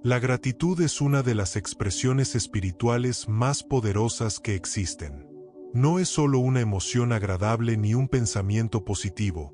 La gratitud es una de las expresiones espirituales más poderosas que existen. No es solo una emoción agradable ni un pensamiento positivo.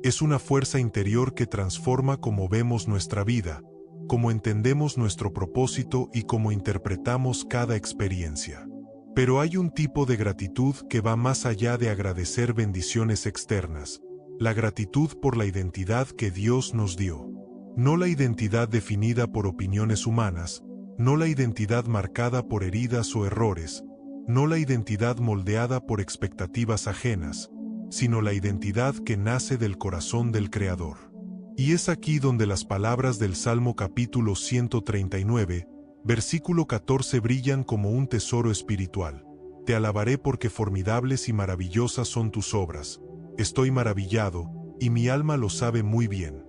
Es una fuerza interior que transforma cómo vemos nuestra vida, cómo entendemos nuestro propósito y cómo interpretamos cada experiencia. Pero hay un tipo de gratitud que va más allá de agradecer bendiciones externas, la gratitud por la identidad que Dios nos dio. No la identidad definida por opiniones humanas, no la identidad marcada por heridas o errores, no la identidad moldeada por expectativas ajenas, sino la identidad que nace del corazón del Creador. Y es aquí donde las palabras del Salmo capítulo 139, versículo 14 brillan como un tesoro espiritual. Te alabaré porque formidables y maravillosas son tus obras. Estoy maravillado, y mi alma lo sabe muy bien.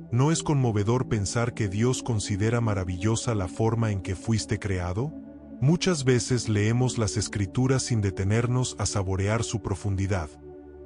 ¿No es conmovedor pensar que Dios considera maravillosa la forma en que fuiste creado? Muchas veces leemos las Escrituras sin detenernos a saborear su profundidad,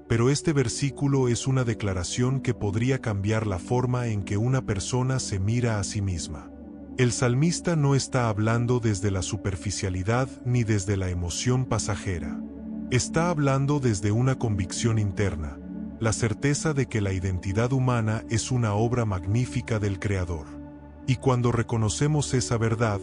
pero este versículo es una declaración que podría cambiar la forma en que una persona se mira a sí misma. El salmista no está hablando desde la superficialidad ni desde la emoción pasajera. Está hablando desde una convicción interna, la certeza de que la identidad humana es una obra magnífica del Creador. Y cuando reconocemos esa verdad,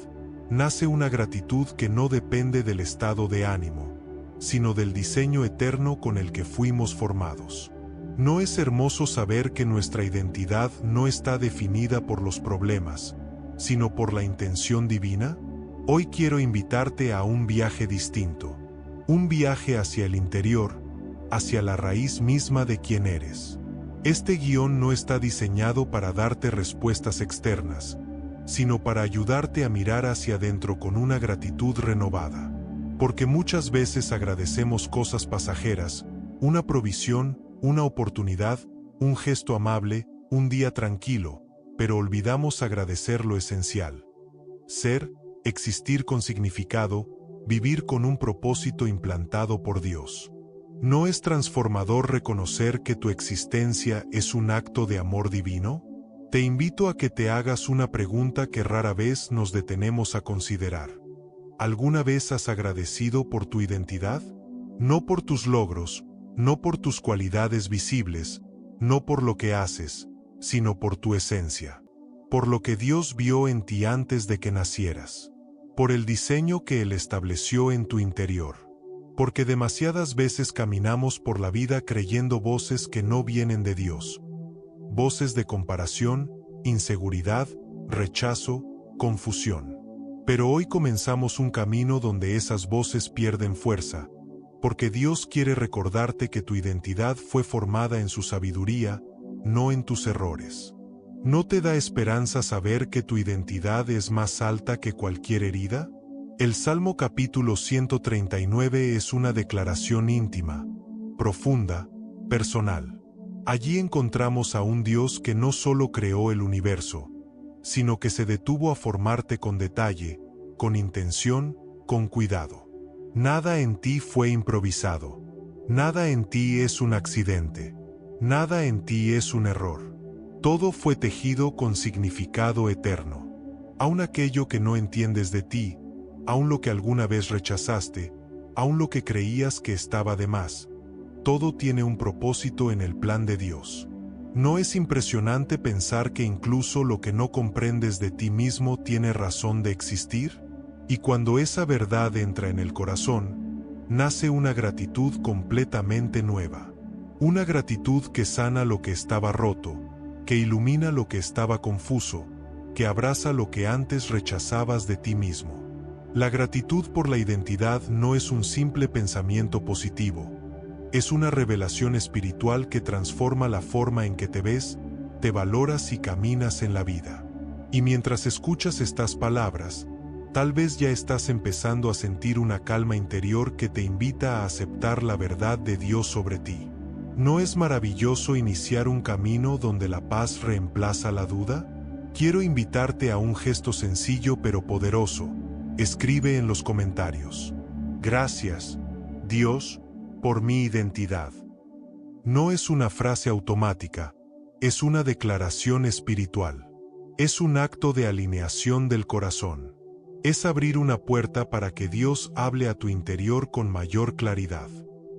nace una gratitud que no depende del estado de ánimo, sino del diseño eterno con el que fuimos formados. ¿No es hermoso saber que nuestra identidad no está definida por los problemas, sino por la intención divina? Hoy quiero invitarte a un viaje distinto, un viaje hacia el interior, hacia la raíz misma de quién eres. Este guión no está diseñado para darte respuestas externas, sino para ayudarte a mirar hacia adentro con una gratitud renovada. Porque muchas veces agradecemos cosas pasajeras, una provisión, una oportunidad, un gesto amable, un día tranquilo, pero olvidamos agradecer lo esencial. Ser, existir con significado, vivir con un propósito implantado por Dios. ¿No es transformador reconocer que tu existencia es un acto de amor divino? Te invito a que te hagas una pregunta que rara vez nos detenemos a considerar. ¿Alguna vez has agradecido por tu identidad? No por tus logros, no por tus cualidades visibles, no por lo que haces, sino por tu esencia. Por lo que Dios vio en ti antes de que nacieras. Por el diseño que Él estableció en tu interior. Porque demasiadas veces caminamos por la vida creyendo voces que no vienen de Dios. Voces de comparación, inseguridad, rechazo, confusión. Pero hoy comenzamos un camino donde esas voces pierden fuerza, porque Dios quiere recordarte que tu identidad fue formada en su sabiduría, no en tus errores. ¿No te da esperanza saber que tu identidad es más alta que cualquier herida? El Salmo capítulo 139 es una declaración íntima, profunda, personal. Allí encontramos a un Dios que no solo creó el universo, sino que se detuvo a formarte con detalle, con intención, con cuidado. Nada en ti fue improvisado. Nada en ti es un accidente. Nada en ti es un error. Todo fue tejido con significado eterno. Aun aquello que no entiendes de ti, aun lo que alguna vez rechazaste, aun lo que creías que estaba de más, todo tiene un propósito en el plan de Dios. ¿No es impresionante pensar que incluso lo que no comprendes de ti mismo tiene razón de existir? Y cuando esa verdad entra en el corazón, nace una gratitud completamente nueva. Una gratitud que sana lo que estaba roto, que ilumina lo que estaba confuso, que abraza lo que antes rechazabas de ti mismo. La gratitud por la identidad no es un simple pensamiento positivo. Es una revelación espiritual que transforma la forma en que te ves, te valoras y caminas en la vida. Y mientras escuchas estas palabras, tal vez ya estás empezando a sentir una calma interior que te invita a aceptar la verdad de Dios sobre ti. ¿No es maravilloso iniciar un camino donde la paz reemplaza la duda? Quiero invitarte a un gesto sencillo pero poderoso. Escribe en los comentarios: gracias, Dios, por mi identidad. No es una frase automática, es una declaración espiritual. Es un acto de alineación del corazón. Es abrir una puerta para que Dios hable a tu interior con mayor claridad.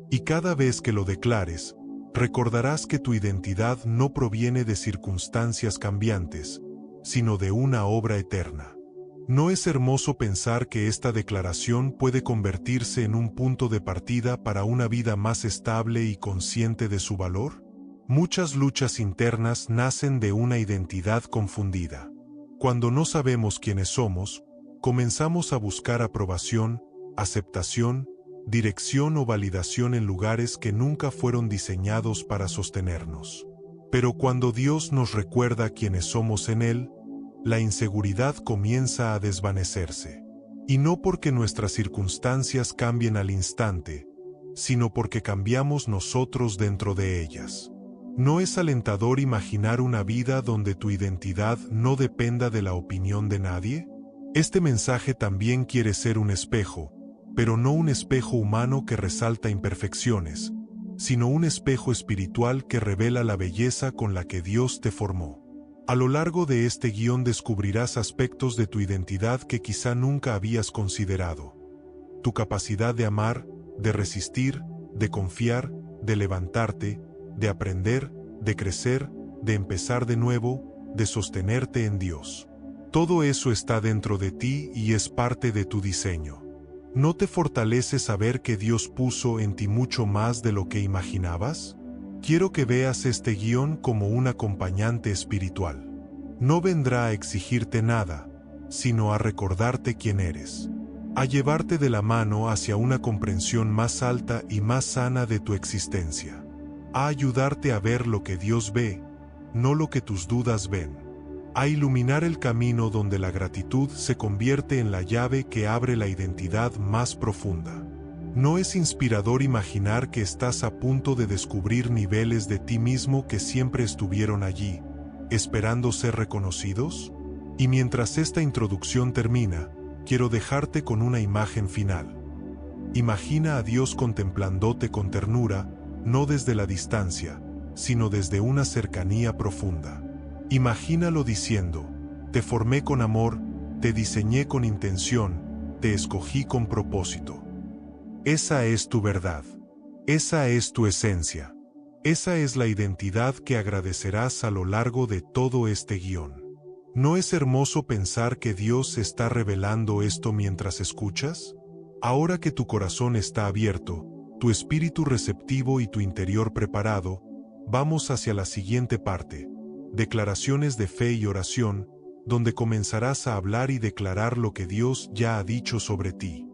Y cada vez que lo declares, recordarás que tu identidad no proviene de circunstancias cambiantes, sino de una obra eterna. ¿No es hermoso pensar que esta declaración puede convertirse en un punto de partida para una vida más estable y consciente de su valor? Muchas luchas internas nacen de una identidad confundida. Cuando no sabemos quiénes somos, comenzamos a buscar aprobación, aceptación, dirección o validación en lugares que nunca fueron diseñados para sostenernos. Pero cuando Dios nos recuerda quiénes somos en Él, la inseguridad comienza a desvanecerse. Y no porque nuestras circunstancias cambien al instante, sino porque cambiamos nosotros dentro de ellas. ¿No es alentador imaginar una vida donde tu identidad no dependa de la opinión de nadie? Este mensaje también quiere ser un espejo, pero no un espejo humano que resalta imperfecciones, sino un espejo espiritual que revela la belleza con la que Dios te formó. A lo largo de este guión descubrirás aspectos de tu identidad que quizá nunca habías considerado. Tu capacidad de amar, de resistir, de confiar, de levantarte, de aprender, de crecer, de empezar de nuevo, de sostenerte en Dios. Todo eso está dentro de ti y es parte de tu diseño. ¿No te fortalece saber que Dios puso en ti mucho más de lo que imaginabas? Quiero que veas este guión como un acompañante espiritual. No vendrá a exigirte nada, sino a recordarte quién eres, a llevarte de la mano hacia una comprensión más alta y más sana de tu existencia, a ayudarte a ver lo que Dios ve, no lo que tus dudas ven, a iluminar el camino donde la gratitud se convierte en la llave que abre la identidad más profunda. ¿No es inspirador imaginar que estás a punto de descubrir niveles de ti mismo que siempre estuvieron allí, esperando ser reconocidos? Y mientras esta introducción termina, quiero dejarte con una imagen final. Imagina a Dios contemplándote con ternura, no desde la distancia, sino desde una cercanía profunda. Imagínalo diciendo: te formé con amor, te diseñé con intención, te escogí con propósito. Esa es tu verdad. Esa es tu esencia. Esa es la identidad que agradecerás a lo largo de todo este guión. ¿No es hermoso pensar que Dios está revelando esto mientras escuchas? Ahora que tu corazón está abierto, tu espíritu receptivo y tu interior preparado, vamos hacia la siguiente parte, declaraciones de fe y oración, donde comenzarás a hablar y declarar lo que Dios ya ha dicho sobre ti.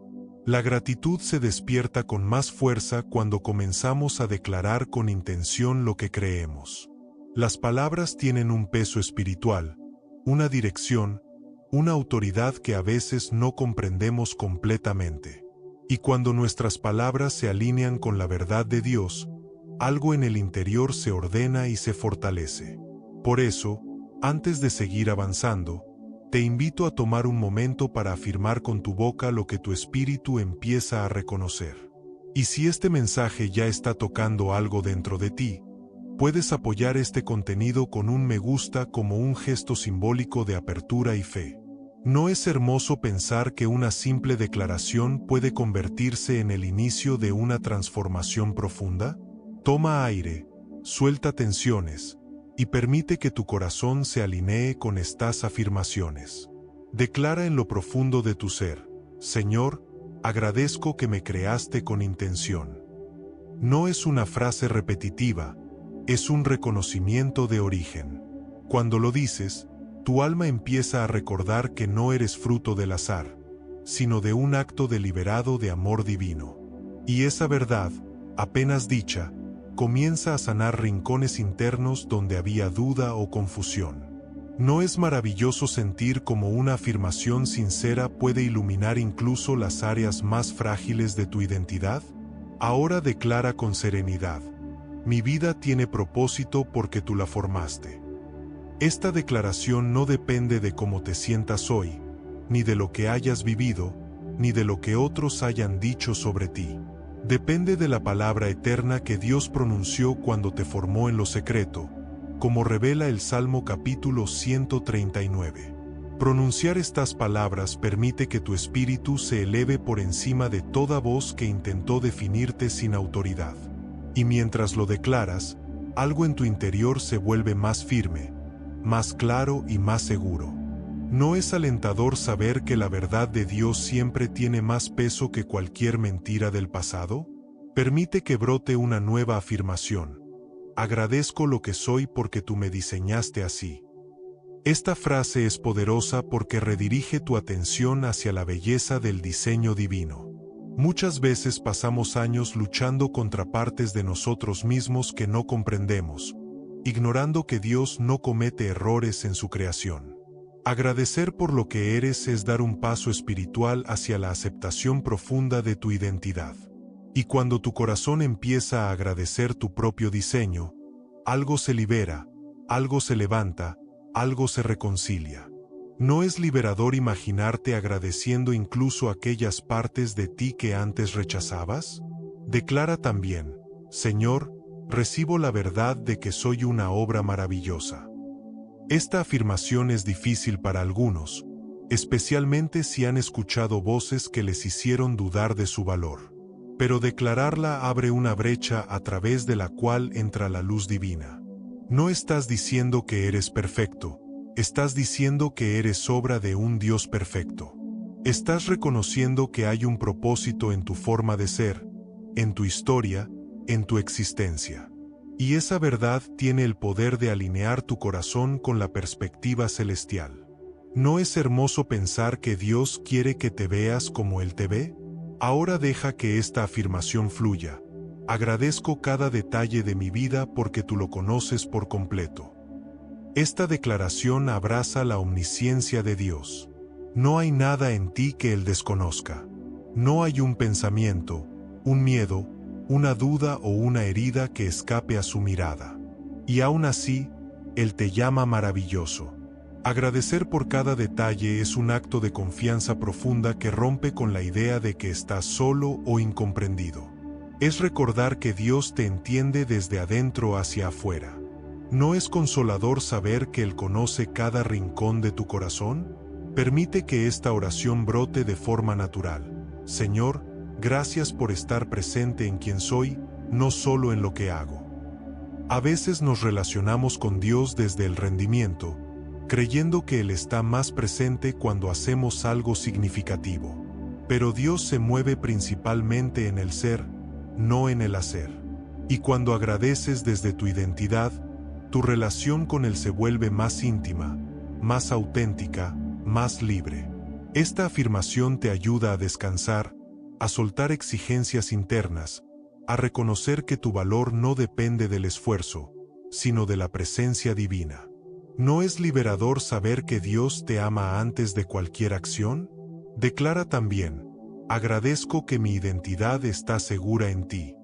La gratitud se despierta con más fuerza cuando comenzamos a declarar con intención lo que creemos. Las palabras tienen un peso espiritual, una dirección, una autoridad que a veces no comprendemos completamente. Y cuando nuestras palabras se alinean con la verdad de Dios, algo en el interior se ordena y se fortalece. Por eso, antes de seguir avanzando, te invito a tomar un momento para afirmar con tu boca lo que tu espíritu empieza a reconocer. Y si este mensaje ya está tocando algo dentro de ti, puedes apoyar este contenido con un me gusta como un gesto simbólico de apertura y fe. ¿No es hermoso pensar que una simple declaración puede convertirse en el inicio de una transformación profunda? Toma aire, suelta tensiones, y permite que tu corazón se alinee con estas afirmaciones. Declara en lo profundo de tu ser: Señor, agradezco que me creaste con intención. No es una frase repetitiva, es un reconocimiento de origen. Cuando lo dices, tu alma empieza a recordar que no eres fruto del azar, sino de un acto deliberado de amor divino. Y esa verdad, apenas dicha, comienza a sanar rincones internos donde había duda o confusión. ¿No es maravilloso sentir cómo una afirmación sincera puede iluminar incluso las áreas más frágiles de tu identidad? Ahora declara con serenidad: mi vida tiene propósito porque tú la formaste. Esta declaración no depende de cómo te sientas hoy, ni de lo que hayas vivido, ni de lo que otros hayan dicho sobre ti. Depende de la palabra eterna que Dios pronunció cuando te formó en lo secreto, como revela el Salmo capítulo 139. Pronunciar estas palabras permite que tu espíritu se eleve por encima de toda voz que intentó definirte sin autoridad. Y mientras lo declaras, algo en tu interior se vuelve más firme, más claro y más seguro. ¿No es alentador saber que la verdad de Dios siempre tiene más peso que cualquier mentira del pasado? Permite que brote una nueva afirmación. Agradezco lo que soy porque tú me diseñaste así. Esta frase es poderosa porque redirige tu atención hacia la belleza del diseño divino. Muchas veces pasamos años luchando contra partes de nosotros mismos que no comprendemos, ignorando que Dios no comete errores en su creación. Agradecer por lo que eres es dar un paso espiritual hacia la aceptación profunda de tu identidad. Y cuando tu corazón empieza a agradecer tu propio diseño, algo se libera, algo se levanta, algo se reconcilia. ¿No es liberador imaginarte agradeciendo incluso aquellas partes de ti que antes rechazabas? Declara también: Señor, recibo la verdad de que soy una obra maravillosa. Esta afirmación es difícil para algunos, especialmente si han escuchado voces que les hicieron dudar de su valor. Pero declararla abre una brecha a través de la cual entra la luz divina. No estás diciendo que eres perfecto, estás diciendo que eres obra de un Dios perfecto. Estás reconociendo que hay un propósito en tu forma de ser, en tu historia, en tu existencia. Y esa verdad tiene el poder de alinear tu corazón con la perspectiva celestial. ¿No es hermoso pensar que Dios quiere que te veas como Él te ve? Ahora deja que esta afirmación fluya. Agradezco cada detalle de mi vida porque tú lo conoces por completo. Esta declaración abraza la omnisciencia de Dios. No hay nada en ti que Él desconozca. No hay un pensamiento, un miedo, una duda o una herida que escape a su mirada. Y aún así, Él te llama maravilloso. Agradecer por cada detalle es un acto de confianza profunda que rompe con la idea de que estás solo o incomprendido. Es recordar que Dios te entiende desde adentro hacia afuera. ¿No es consolador saber que Él conoce cada rincón de tu corazón? Permite que esta oración brote de forma natural. Señor, gracias por estar presente en quien soy, no solo en lo que hago. A veces nos relacionamos con Dios desde el rendimiento, creyendo que Él está más presente cuando hacemos algo significativo. Pero Dios se mueve principalmente en el ser, no en el hacer. Y cuando agradeces desde tu identidad, tu relación con Él se vuelve más íntima, más auténtica, más libre. Esta afirmación te ayuda a descansar, a soltar exigencias internas, a reconocer que tu valor no depende del esfuerzo, sino de la presencia divina. ¿No es liberador saber que Dios te ama antes de cualquier acción? Declara también: agradezco que mi identidad está segura en ti.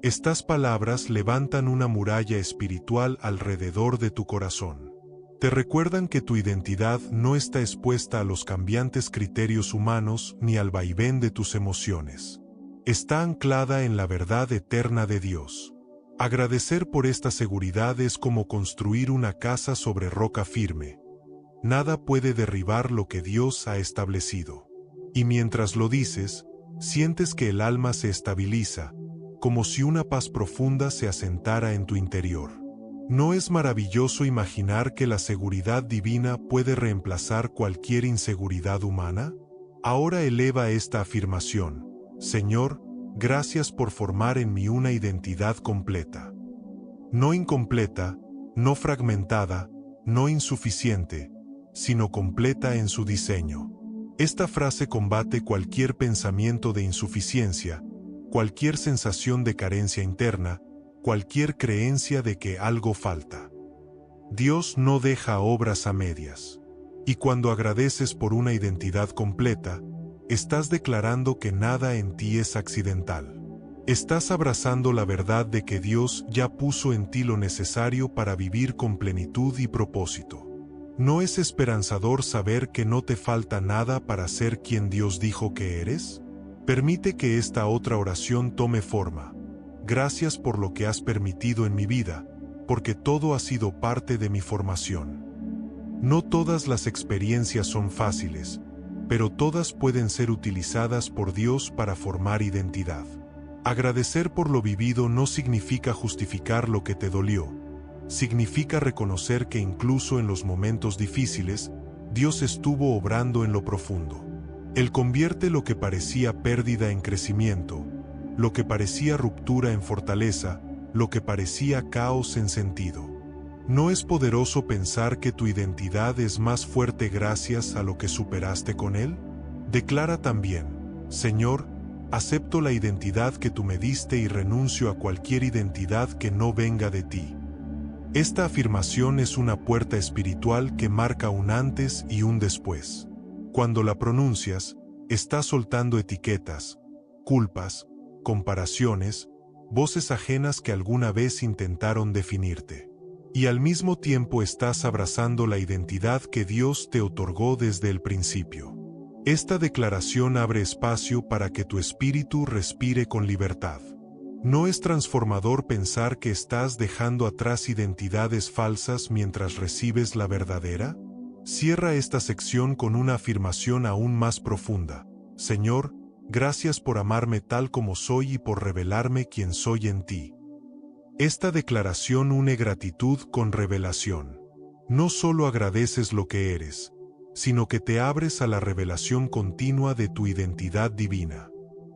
Estas palabras levantan una muralla espiritual alrededor de tu corazón. Te recuerdan que tu identidad no está expuesta a los cambiantes criterios humanos ni al vaivén de tus emociones. Está anclada en la verdad eterna de Dios. Agradecer por esta seguridad es como construir una casa sobre roca firme. Nada puede derribar lo que Dios ha establecido. Y mientras lo dices, sientes que el alma se estabiliza, como si una paz profunda se asentara en tu interior. ¿No es maravilloso imaginar que la seguridad divina puede reemplazar cualquier inseguridad humana? Ahora eleva esta afirmación: Señor, gracias por formar en mí una identidad completa. No incompleta, no fragmentada, no insuficiente, sino completa en su diseño. Esta frase combate cualquier pensamiento de insuficiencia, cualquier sensación de carencia interna, cualquier creencia de que algo falta. Dios no deja obras a medias. Y cuando agradeces por una identidad completa, estás declarando que nada en ti es accidental. Estás abrazando la verdad de que Dios ya puso en ti lo necesario para vivir con plenitud y propósito. ¿No es esperanzador saber que no te falta nada para ser quien Dios dijo que eres? Permite que esta otra oración tome forma. Gracias por lo que has permitido en mi vida, porque todo ha sido parte de mi formación. No todas las experiencias son fáciles, pero todas pueden ser utilizadas por Dios para formar identidad. Agradecer por lo vivido no significa justificar lo que te dolió. Significa reconocer que incluso en los momentos difíciles, Dios estuvo obrando en lo profundo. Él convierte lo que parecía pérdida en crecimiento, lo que parecía ruptura en fortaleza, lo que parecía caos en sentido. ¿No es poderoso pensar que tu identidad es más fuerte gracias a lo que superaste con Él? Declara también: Señor, acepto la identidad que tú me diste y renuncio a cualquier identidad que no venga de ti. Esta afirmación es una puerta espiritual que marca un antes y un después. Cuando la pronuncias, estás soltando etiquetas, culpas, comparaciones, voces ajenas que alguna vez intentaron definirte. Y al mismo tiempo estás abrazando la identidad que Dios te otorgó desde el principio. Esta declaración abre espacio para que tu espíritu respire con libertad. ¿No es transformador pensar que estás dejando atrás identidades falsas mientras recibes la verdadera? Cierra esta sección con una afirmación aún más profunda. Señor, gracias por amarme tal como soy y por revelarme quién soy en ti. Esta declaración une gratitud con revelación. No solo agradeces lo que eres, sino que te abres a la revelación continua de tu identidad divina.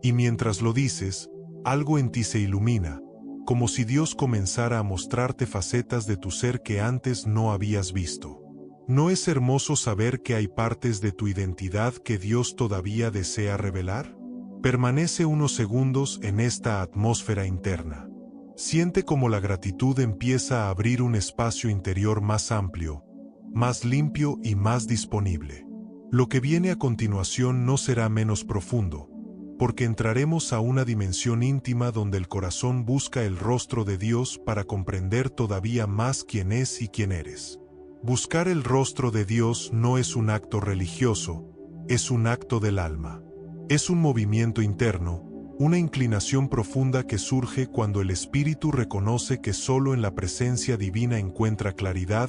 Y mientras lo dices, algo en ti se ilumina, como si Dios comenzara a mostrarte facetas de tu ser que antes no habías visto. ¿No es hermoso saber que hay partes de tu identidad que Dios todavía desea revelar? Permanece unos segundos en esta atmósfera interna. Siente cómo la gratitud empieza a abrir un espacio interior más amplio, más limpio y más disponible. Lo que viene a continuación no será menos profundo, porque entraremos a una dimensión íntima donde el corazón busca el rostro de Dios para comprender todavía más quién es y quién eres. Buscar el rostro de Dios no es un acto religioso, es un acto del alma. Es un movimiento interno, una inclinación profunda que surge cuando el espíritu reconoce que solo en la presencia divina encuentra claridad,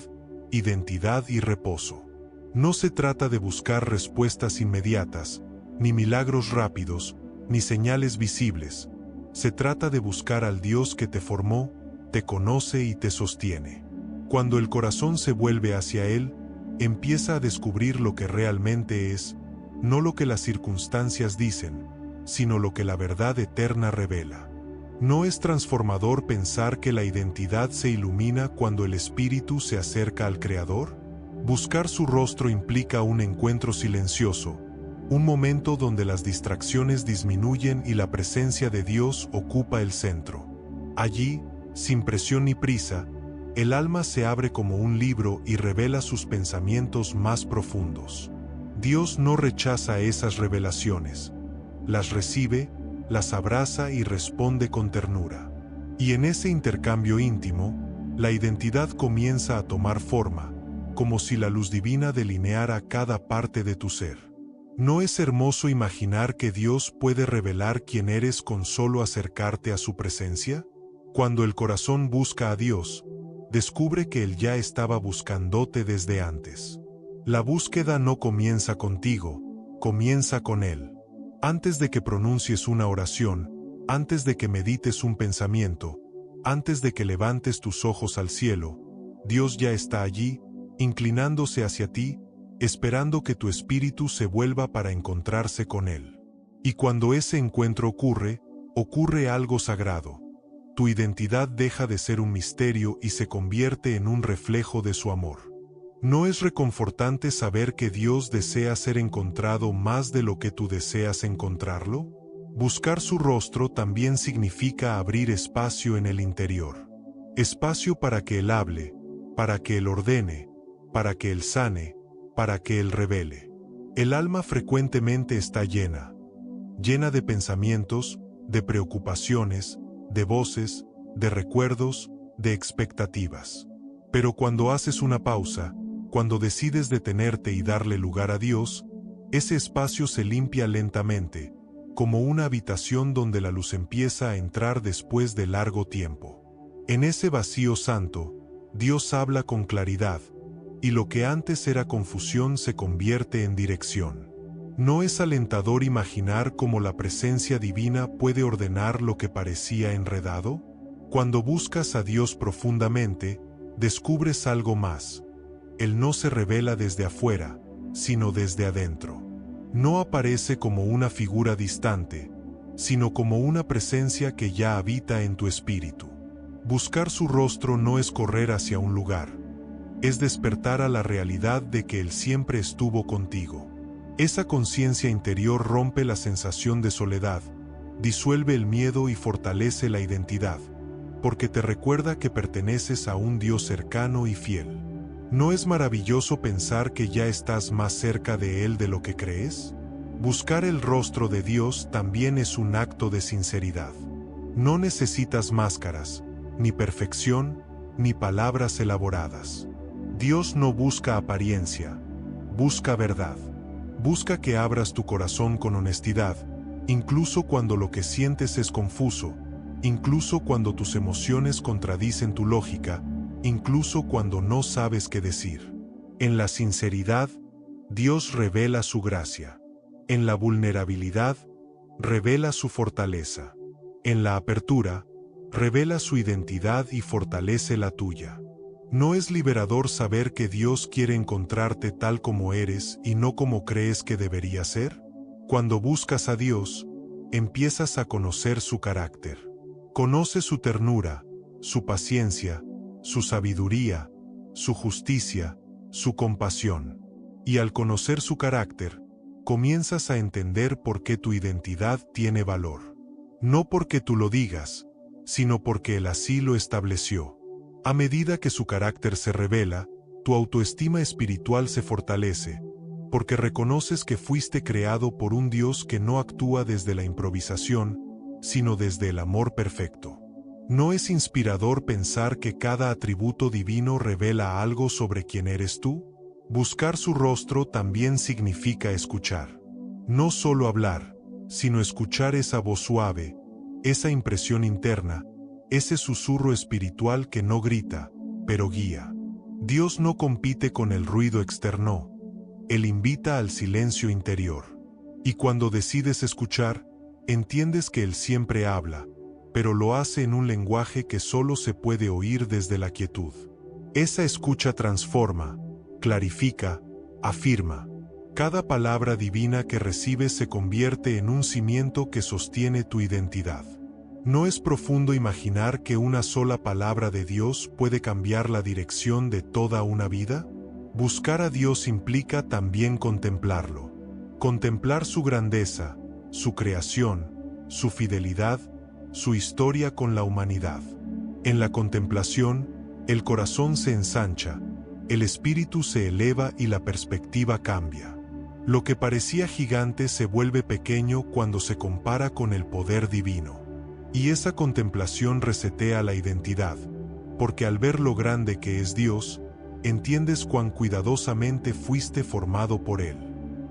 identidad y reposo. No se trata de buscar respuestas inmediatas, ni milagros rápidos, ni señales visibles. Se trata de buscar al Dios que te formó, te conoce y te sostiene. Cuando el corazón se vuelve hacia Él, empieza a descubrir lo que realmente es, no lo que las circunstancias dicen, sino lo que la verdad eterna revela. ¿No es transformador pensar que la identidad se ilumina cuando el espíritu se acerca al Creador? Buscar su rostro implica un encuentro silencioso, un momento donde las distracciones disminuyen y la presencia de Dios ocupa el centro. Allí, sin presión ni prisa, el alma se abre como un libro y revela sus pensamientos más profundos. Dios no rechaza esas revelaciones. Las recibe, las abraza y responde con ternura. Y en ese intercambio íntimo, la identidad comienza a tomar forma, como si la luz divina delineara cada parte de tu ser. ¿No es hermoso imaginar que Dios puede revelar quién eres con solo acercarte a su presencia? Cuando el corazón busca a Dios, descubre que Él ya estaba buscándote desde antes. La búsqueda no comienza contigo, comienza con Él. Antes de que pronuncies una oración, antes de que medites un pensamiento, antes de que levantes tus ojos al cielo, Dios ya está allí, inclinándose hacia ti, esperando que tu espíritu se vuelva para encontrarse con Él. Y cuando ese encuentro ocurre, ocurre algo sagrado. Tu identidad deja de ser un misterio y se convierte en un reflejo de su amor. ¿No es reconfortante saber que Dios desea ser encontrado más de lo que tú deseas encontrarlo? Buscar su rostro también significa abrir espacio en el interior. Espacio para que Él hable, para que Él ordene, para que Él sane, para que Él revele. El alma frecuentemente está llena de pensamientos, de preocupaciones, de voces, de recuerdos, de expectativas. Pero cuando haces una pausa, cuando decides detenerte y darle lugar a Dios, ese espacio se limpia lentamente, como una habitación donde la luz empieza a entrar después de largo tiempo. En ese vacío santo, Dios habla con claridad, y lo que antes era confusión se convierte en dirección. ¿No es alentador imaginar cómo la presencia divina puede ordenar lo que parecía enredado? Cuando buscas a Dios profundamente, descubres algo más. Él no se revela desde afuera, sino desde adentro. No aparece como una figura distante, sino como una presencia que ya habita en tu espíritu. Buscar su rostro no es correr hacia un lugar, es despertar a la realidad de que Él siempre estuvo contigo. Esa conciencia interior rompe la sensación de soledad, disuelve el miedo y fortalece la identidad, porque te recuerda que perteneces a un Dios cercano y fiel. ¿No es maravilloso pensar que ya estás más cerca de Él de lo que crees? Buscar el rostro de Dios también es un acto de sinceridad. No necesitas máscaras, ni perfección, ni palabras elaboradas. Dios no busca apariencia, busca verdad. Busca que abras tu corazón con honestidad, incluso cuando lo que sientes es confuso, incluso cuando tus emociones contradicen tu lógica, incluso cuando no sabes qué decir. En la sinceridad, Dios revela su gracia. En la vulnerabilidad, revela su fortaleza. En la apertura, revela su identidad y fortalece la tuya. ¿No es liberador saber que Dios quiere encontrarte tal como eres y no como crees que debería ser? Cuando buscas a Dios, empiezas a conocer su carácter. Conoces su ternura, su paciencia, su sabiduría, su justicia, su compasión. Y al conocer su carácter, comienzas a entender por qué tu identidad tiene valor. No porque tú lo digas, sino porque Él así lo estableció. A medida que su carácter se revela, tu autoestima espiritual se fortalece, porque reconoces que fuiste creado por un Dios que no actúa desde la improvisación, sino desde el amor perfecto. ¿No es inspirador pensar que cada atributo divino revela algo sobre quién eres tú? Buscar su rostro también significa escuchar. No solo hablar, sino escuchar esa voz suave, esa impresión interna, ese susurro espiritual que no grita, pero guía. Dios no compite con el ruido externo. Él invita al silencio interior. Y cuando decides escuchar, entiendes que Él siempre habla, pero lo hace en un lenguaje que solo se puede oír desde la quietud. Esa escucha transforma, clarifica, afirma. Cada palabra divina que recibes se convierte en un cimiento que sostiene tu identidad. ¿No es profundo imaginar que una sola palabra de Dios puede cambiar la dirección de toda una vida? Buscar a Dios implica también contemplarlo. Contemplar su grandeza, su creación, su fidelidad, su historia con la humanidad. En la contemplación, el corazón se ensancha, el espíritu se eleva y la perspectiva cambia. Lo que parecía gigante se vuelve pequeño cuando se compara con el poder divino. Y esa contemplación resetea la identidad, porque al ver lo grande que es Dios, entiendes cuán cuidadosamente fuiste formado por Él.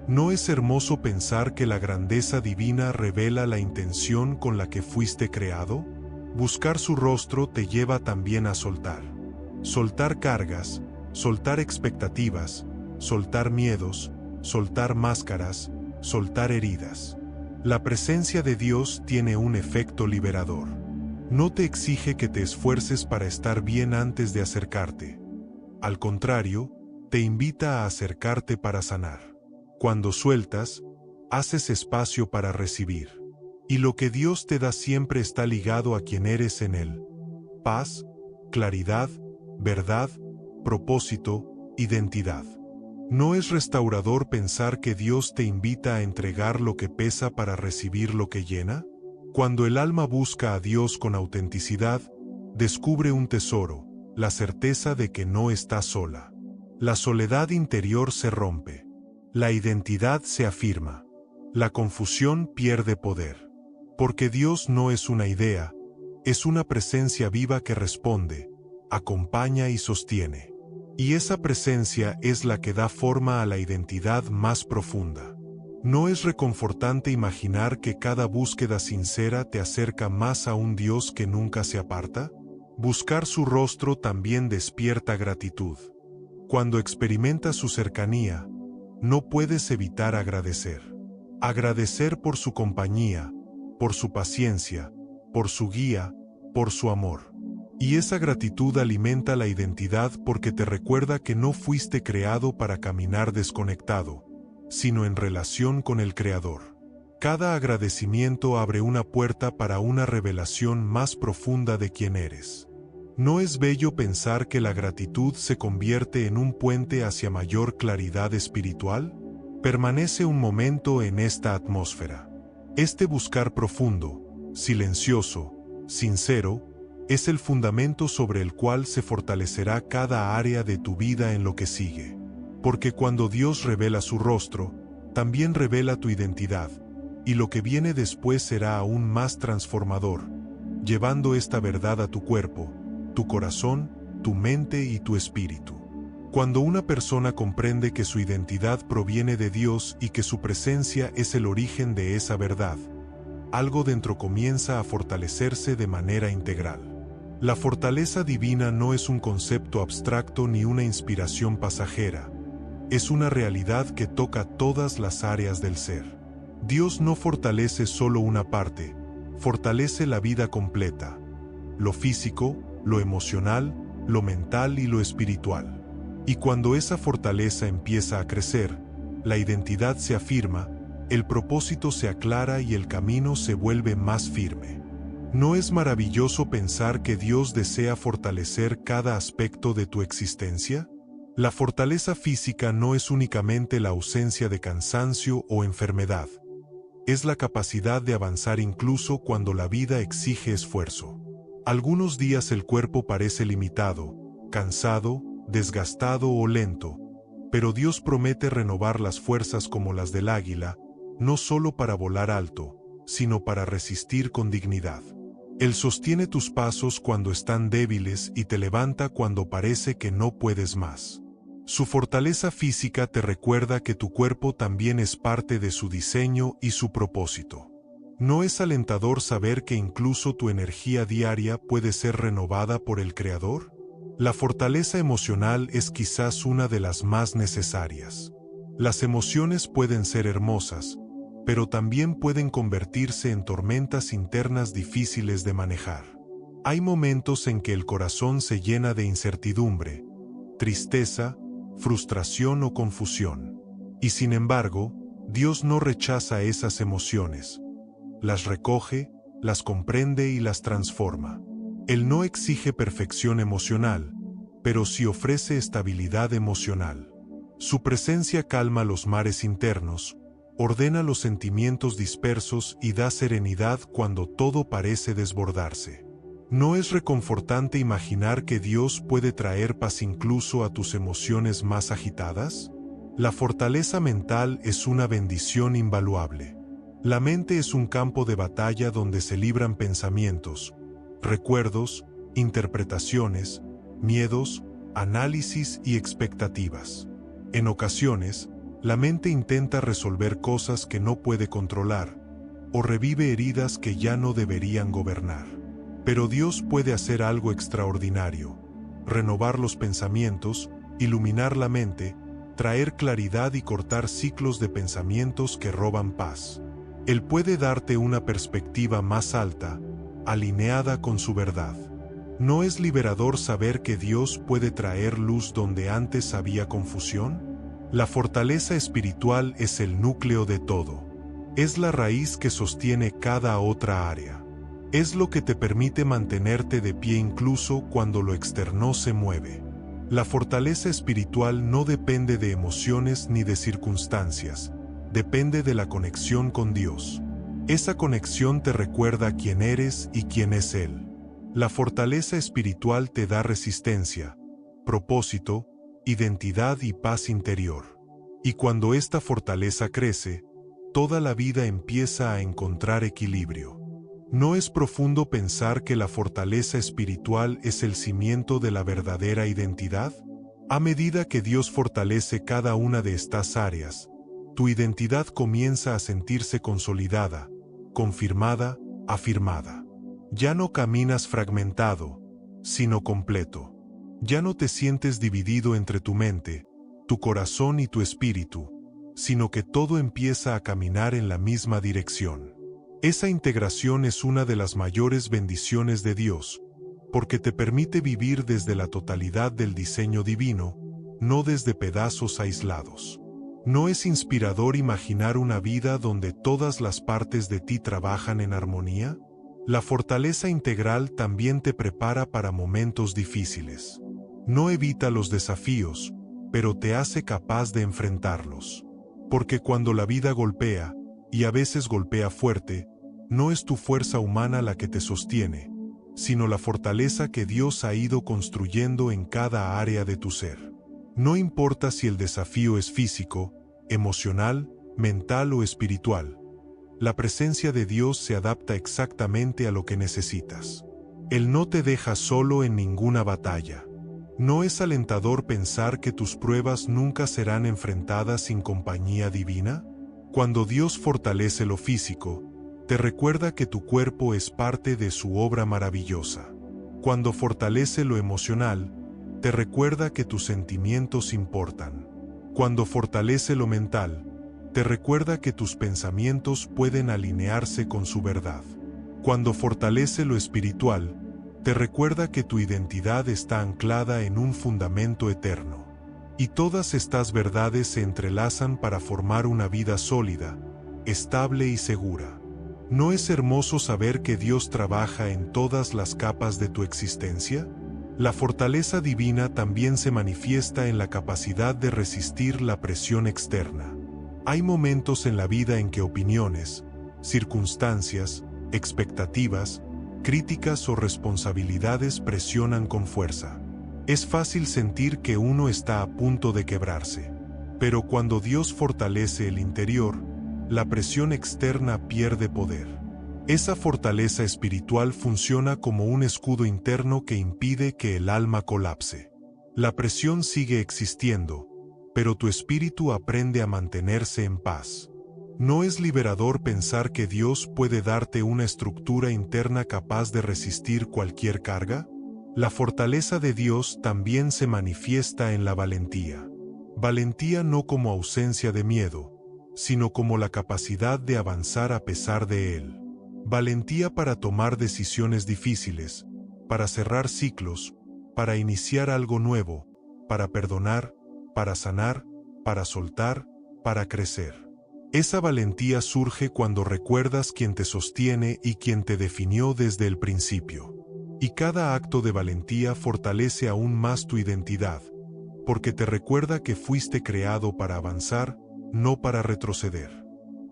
¿No es hermoso pensar que la grandeza divina revela la intención con la que fuiste creado? Buscar su rostro te lleva también a soltar. Soltar cargas, soltar expectativas, soltar miedos, soltar máscaras, soltar heridas. La presencia de Dios tiene un efecto liberador. No te exige que te esfuerces para estar bien antes de acercarte. Al contrario, te invita a acercarte para sanar. Cuando sueltas, haces espacio para recibir. Y lo que Dios te da siempre está ligado a quien eres en Él. Paz, claridad, verdad, propósito, identidad. ¿No es restaurador pensar que Dios te invita a entregar lo que pesa para recibir lo que llena? Cuando el alma busca a Dios con autenticidad, descubre un tesoro, la certeza de que no está sola. La soledad interior se rompe. La identidad se afirma. La confusión pierde poder. Porque Dios no es una idea, es una presencia viva que responde, acompaña y sostiene. Y esa presencia es la que da forma a la identidad más profunda. ¿No es reconfortante imaginar que cada búsqueda sincera te acerca más a un Dios que nunca se aparta? Buscar su rostro también despierta gratitud. Cuando experimentas su cercanía, no puedes evitar agradecer. Agradecer por su compañía, por su paciencia, por su guía, por su amor. Y esa gratitud alimenta la identidad porque te recuerda que no fuiste creado para caminar desconectado, sino en relación con el Creador. Cada agradecimiento abre una puerta para una revelación más profunda de quién eres. ¿No es bello pensar que la gratitud se convierte en un puente hacia mayor claridad espiritual? Permanece un momento en esta atmósfera. Este buscar profundo, silencioso, sincero, es el fundamento sobre el cual se fortalecerá cada área de tu vida en lo que sigue. Porque cuando Dios revela su rostro, también revela tu identidad, y lo que viene después será aún más transformador, llevando esta verdad a tu cuerpo, tu corazón, tu mente y tu espíritu. Cuando una persona comprende que su identidad proviene de Dios y que su presencia es el origen de esa verdad, algo dentro comienza a fortalecerse de manera integral. La fortaleza divina no es un concepto abstracto ni una inspiración pasajera. Es una realidad que toca todas las áreas del ser. Dios no fortalece solo una parte, fortalece la vida completa. Lo físico, lo emocional, lo mental y lo espiritual. Y cuando esa fortaleza empieza a crecer, la identidad se afirma, el propósito se aclara y el camino se vuelve más firme. ¿No es maravilloso pensar que Dios desea fortalecer cada aspecto de tu existencia? La fortaleza física no es únicamente la ausencia de cansancio o enfermedad. Es la capacidad de avanzar incluso cuando la vida exige esfuerzo. Algunos días el cuerpo parece limitado, cansado, desgastado o lento, pero Dios promete renovar las fuerzas como las del águila, no solo para volar alto, sino para resistir con dignidad. Él sostiene tus pasos cuando están débiles y te levanta cuando parece que no puedes más. Su fortaleza física te recuerda que tu cuerpo también es parte de su diseño y su propósito. ¿No es alentador saber que incluso tu energía diaria puede ser renovada por el Creador? La fortaleza emocional es quizás una de las más necesarias. Las emociones pueden ser hermosas, pero también pueden convertirse en tormentas internas difíciles de manejar. Hay momentos en que el corazón se llena de incertidumbre, tristeza, frustración o confusión. Y sin embargo, Dios no rechaza esas emociones. Las recoge, las comprende y las transforma. Él no exige perfección emocional, pero sí ofrece estabilidad emocional. Su presencia calma los mares internos, ordena los sentimientos dispersos y da serenidad cuando todo parece desbordarse. ¿No es reconfortante imaginar que Dios puede traer paz incluso a tus emociones más agitadas? La fortaleza mental es una bendición invaluable. La mente es un campo de batalla donde se libran pensamientos, recuerdos, interpretaciones, miedos, análisis y expectativas. En ocasiones, la mente intenta resolver cosas que no puede controlar, o revive heridas que ya no deberían gobernar. Pero Dios puede hacer algo extraordinario: renovar los pensamientos, iluminar la mente, traer claridad y cortar ciclos de pensamientos que roban paz. Él puede darte una perspectiva más alta, alineada con su verdad. ¿No es liberador saber que Dios puede traer luz donde antes había confusión? La fortaleza espiritual es el núcleo de todo. Es la raíz que sostiene cada otra área. Es lo que te permite mantenerte de pie incluso cuando lo externo se mueve. La fortaleza espiritual no depende de emociones ni de circunstancias, depende de la conexión con Dios. Esa conexión te recuerda quién eres y quién es Él. La fortaleza espiritual te da resistencia, propósito, identidad y paz interior. Y cuando esta fortaleza crece, toda la vida empieza a encontrar equilibrio. ¿No es profundo pensar que la fortaleza espiritual es el cimiento de la verdadera identidad? A medida que Dios fortalece cada una de estas áreas, tu identidad comienza a sentirse consolidada, confirmada, afirmada. Ya no caminas fragmentado, sino completo. Ya no te sientes dividido entre tu mente, tu corazón y tu espíritu, sino que todo empieza a caminar en la misma dirección. Esa integración es una de las mayores bendiciones de Dios, porque te permite vivir desde la totalidad del diseño divino, no desde pedazos aislados. ¿No es inspirador imaginar una vida donde todas las partes de ti trabajan en armonía? La fortaleza integral también te prepara para momentos difíciles. No evita los desafíos, pero te hace capaz de enfrentarlos. Porque cuando la vida golpea, y a veces golpea fuerte, no es tu fuerza humana la que te sostiene, sino la fortaleza que Dios ha ido construyendo en cada área de tu ser. No importa si el desafío es físico, emocional, mental o espiritual, la presencia de Dios se adapta exactamente a lo que necesitas. Él no te deja solo en ninguna batalla. ¿No es alentador pensar que tus pruebas nunca serán enfrentadas sin compañía divina? Cuando Dios fortalece lo físico, te recuerda que tu cuerpo es parte de su obra maravillosa. Cuando fortalece lo emocional, te recuerda que tus sentimientos importan. Cuando fortalece lo mental, te recuerda que tus pensamientos pueden alinearse con su verdad. Cuando fortalece lo espiritual, te recuerda que tu identidad está anclada en un fundamento eterno. Y todas estas verdades se entrelazan para formar una vida sólida, estable y segura. ¿No es hermoso saber que Dios trabaja en todas las capas de tu existencia? La fortaleza divina también se manifiesta en la capacidad de resistir la presión externa. Hay momentos en la vida en que opiniones, circunstancias, expectativas, críticas o responsabilidades presionan con fuerza. Es fácil sentir que uno está a punto de quebrarse. Pero cuando Dios fortalece el interior, la presión externa pierde poder. Esa fortaleza espiritual funciona como un escudo interno que impide que el alma colapse. La presión sigue existiendo, pero tu espíritu aprende a mantenerse en paz. ¿No es liberador pensar que Dios puede darte una estructura interna capaz de resistir cualquier carga? La fortaleza de Dios también se manifiesta en la valentía. Valentía no como ausencia de miedo, sino como la capacidad de avanzar a pesar de él. Valentía para tomar decisiones difíciles, para cerrar ciclos, para iniciar algo nuevo, para perdonar, para sanar, para soltar, para crecer. Esa valentía surge cuando recuerdas quién te sostiene y quién te definió desde el principio. Y cada acto de valentía fortalece aún más tu identidad, porque te recuerda que fuiste creado para avanzar, no para retroceder.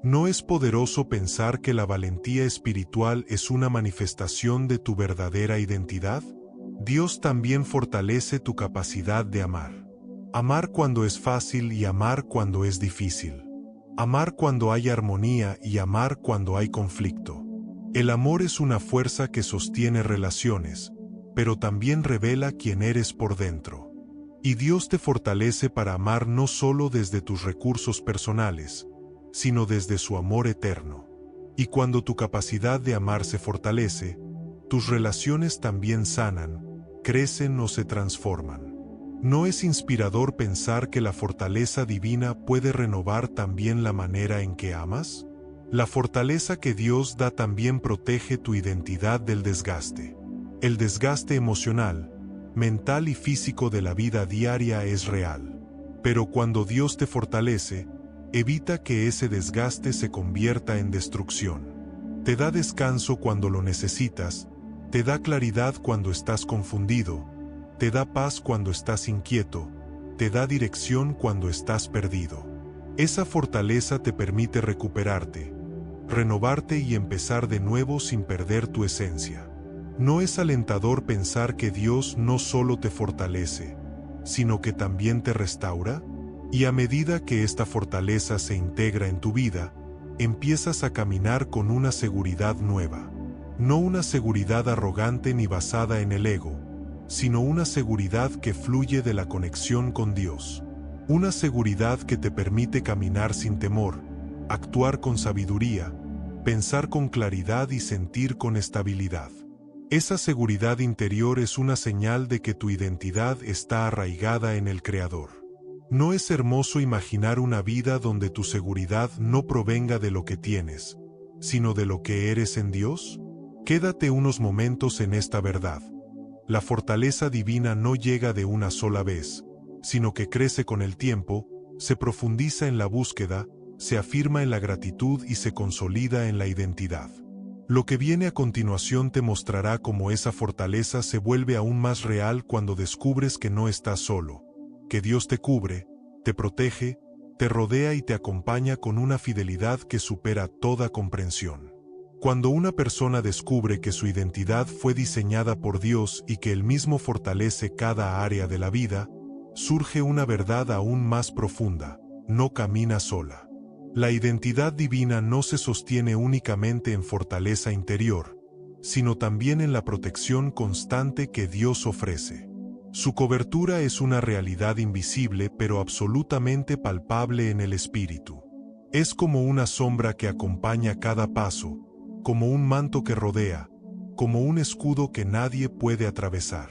¿No es poderoso pensar que la valentía espiritual es una manifestación de tu verdadera identidad? Dios también fortalece tu capacidad de amar. Amar cuando es fácil y amar cuando es difícil. Amar cuando hay armonía y amar cuando hay conflicto. El amor es una fuerza que sostiene relaciones, pero también revela quién eres por dentro. Y Dios te fortalece para amar no solo desde tus recursos personales, sino desde su amor eterno. Y cuando tu capacidad de amar se fortalece, tus relaciones también sanan, crecen o se transforman. ¿No es inspirador pensar que la fortaleza divina puede renovar también la manera en que amas? La fortaleza que Dios da también protege tu identidad del desgaste. El desgaste emocional, mental y físico de la vida diaria es real. Pero cuando Dios te fortalece, evita que ese desgaste se convierta en destrucción. Te da descanso cuando lo necesitas, te da claridad cuando estás confundido, te da paz cuando estás inquieto, te da dirección cuando estás perdido. Esa fortaleza te permite recuperarte, renovarte y empezar de nuevo sin perder tu esencia. ¿No es alentador pensar que Dios no solo te fortalece, sino que también te restaura? Y a medida que esta fortaleza se integra en tu vida, empiezas a caminar con una seguridad nueva. No una seguridad arrogante ni basada en el ego, sino una seguridad que fluye de la conexión con Dios. Una seguridad que te permite caminar sin temor, actuar con sabiduría, pensar con claridad y sentir con estabilidad. Esa seguridad interior es una señal de que tu identidad está arraigada en el Creador. ¿No es hermoso imaginar una vida donde tu seguridad no provenga de lo que tienes, sino de lo que eres en Dios? Quédate unos momentos en esta verdad. La fortaleza divina no llega de una sola vez, sino que crece con el tiempo, se profundiza en la búsqueda, se afirma en la gratitud y se consolida en la identidad. Lo que viene a continuación te mostrará cómo esa fortaleza se vuelve aún más real cuando descubres que no estás solo, que Dios te cubre, te protege, te rodea y te acompaña con una fidelidad que supera toda comprensión. Cuando una persona descubre que su identidad fue diseñada por Dios y que Él mismo fortalece cada área de la vida, surge una verdad aún más profunda: no camina sola. La identidad divina no se sostiene únicamente en fortaleza interior, sino también en la protección constante que Dios ofrece. Su cobertura es una realidad invisible pero absolutamente palpable en el espíritu. Es como una sombra que acompaña cada paso, como un manto que rodea, como un escudo que nadie puede atravesar.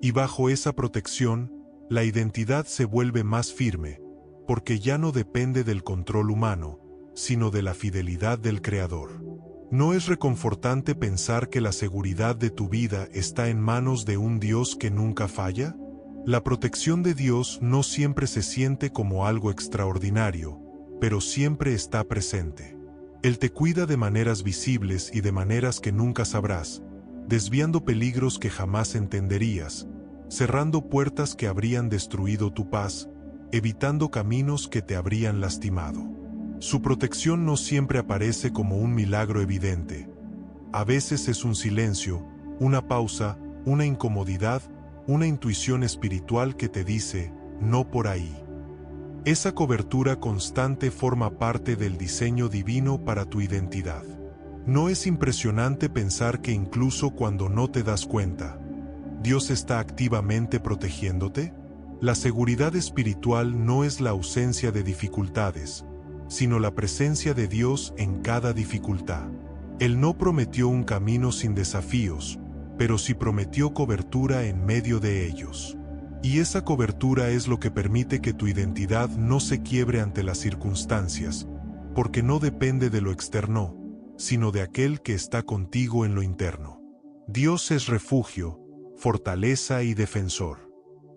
Y bajo esa protección, la identidad se vuelve más firme, porque ya no depende del control humano, sino de la fidelidad del Creador. ¿No es reconfortante pensar que la seguridad de tu vida está en manos de un Dios que nunca falla? La protección de Dios no siempre se siente como algo extraordinario, pero siempre está presente. Él te cuida de maneras visibles y de maneras que nunca sabrás, desviando peligros que jamás entenderías, cerrando puertas que habrían destruido tu paz, evitando caminos que te habrían lastimado. Su protección no siempre aparece como un milagro evidente. A veces es un silencio, una pausa, una incomodidad, una intuición espiritual que te dice, no por ahí. Esa cobertura constante forma parte del diseño divino para tu identidad. ¿No es impresionante pensar que incluso cuando no te das cuenta, Dios está activamente protegiéndote? La seguridad espiritual no es la ausencia de dificultades, sino la presencia de Dios en cada dificultad. Él no prometió un camino sin desafíos, pero sí prometió cobertura en medio de ellos. Y esa cobertura es lo que permite que tu identidad no se quiebre ante las circunstancias, porque no depende de lo externo, sino de aquel que está contigo en lo interno. Dios es refugio, fortaleza y defensor.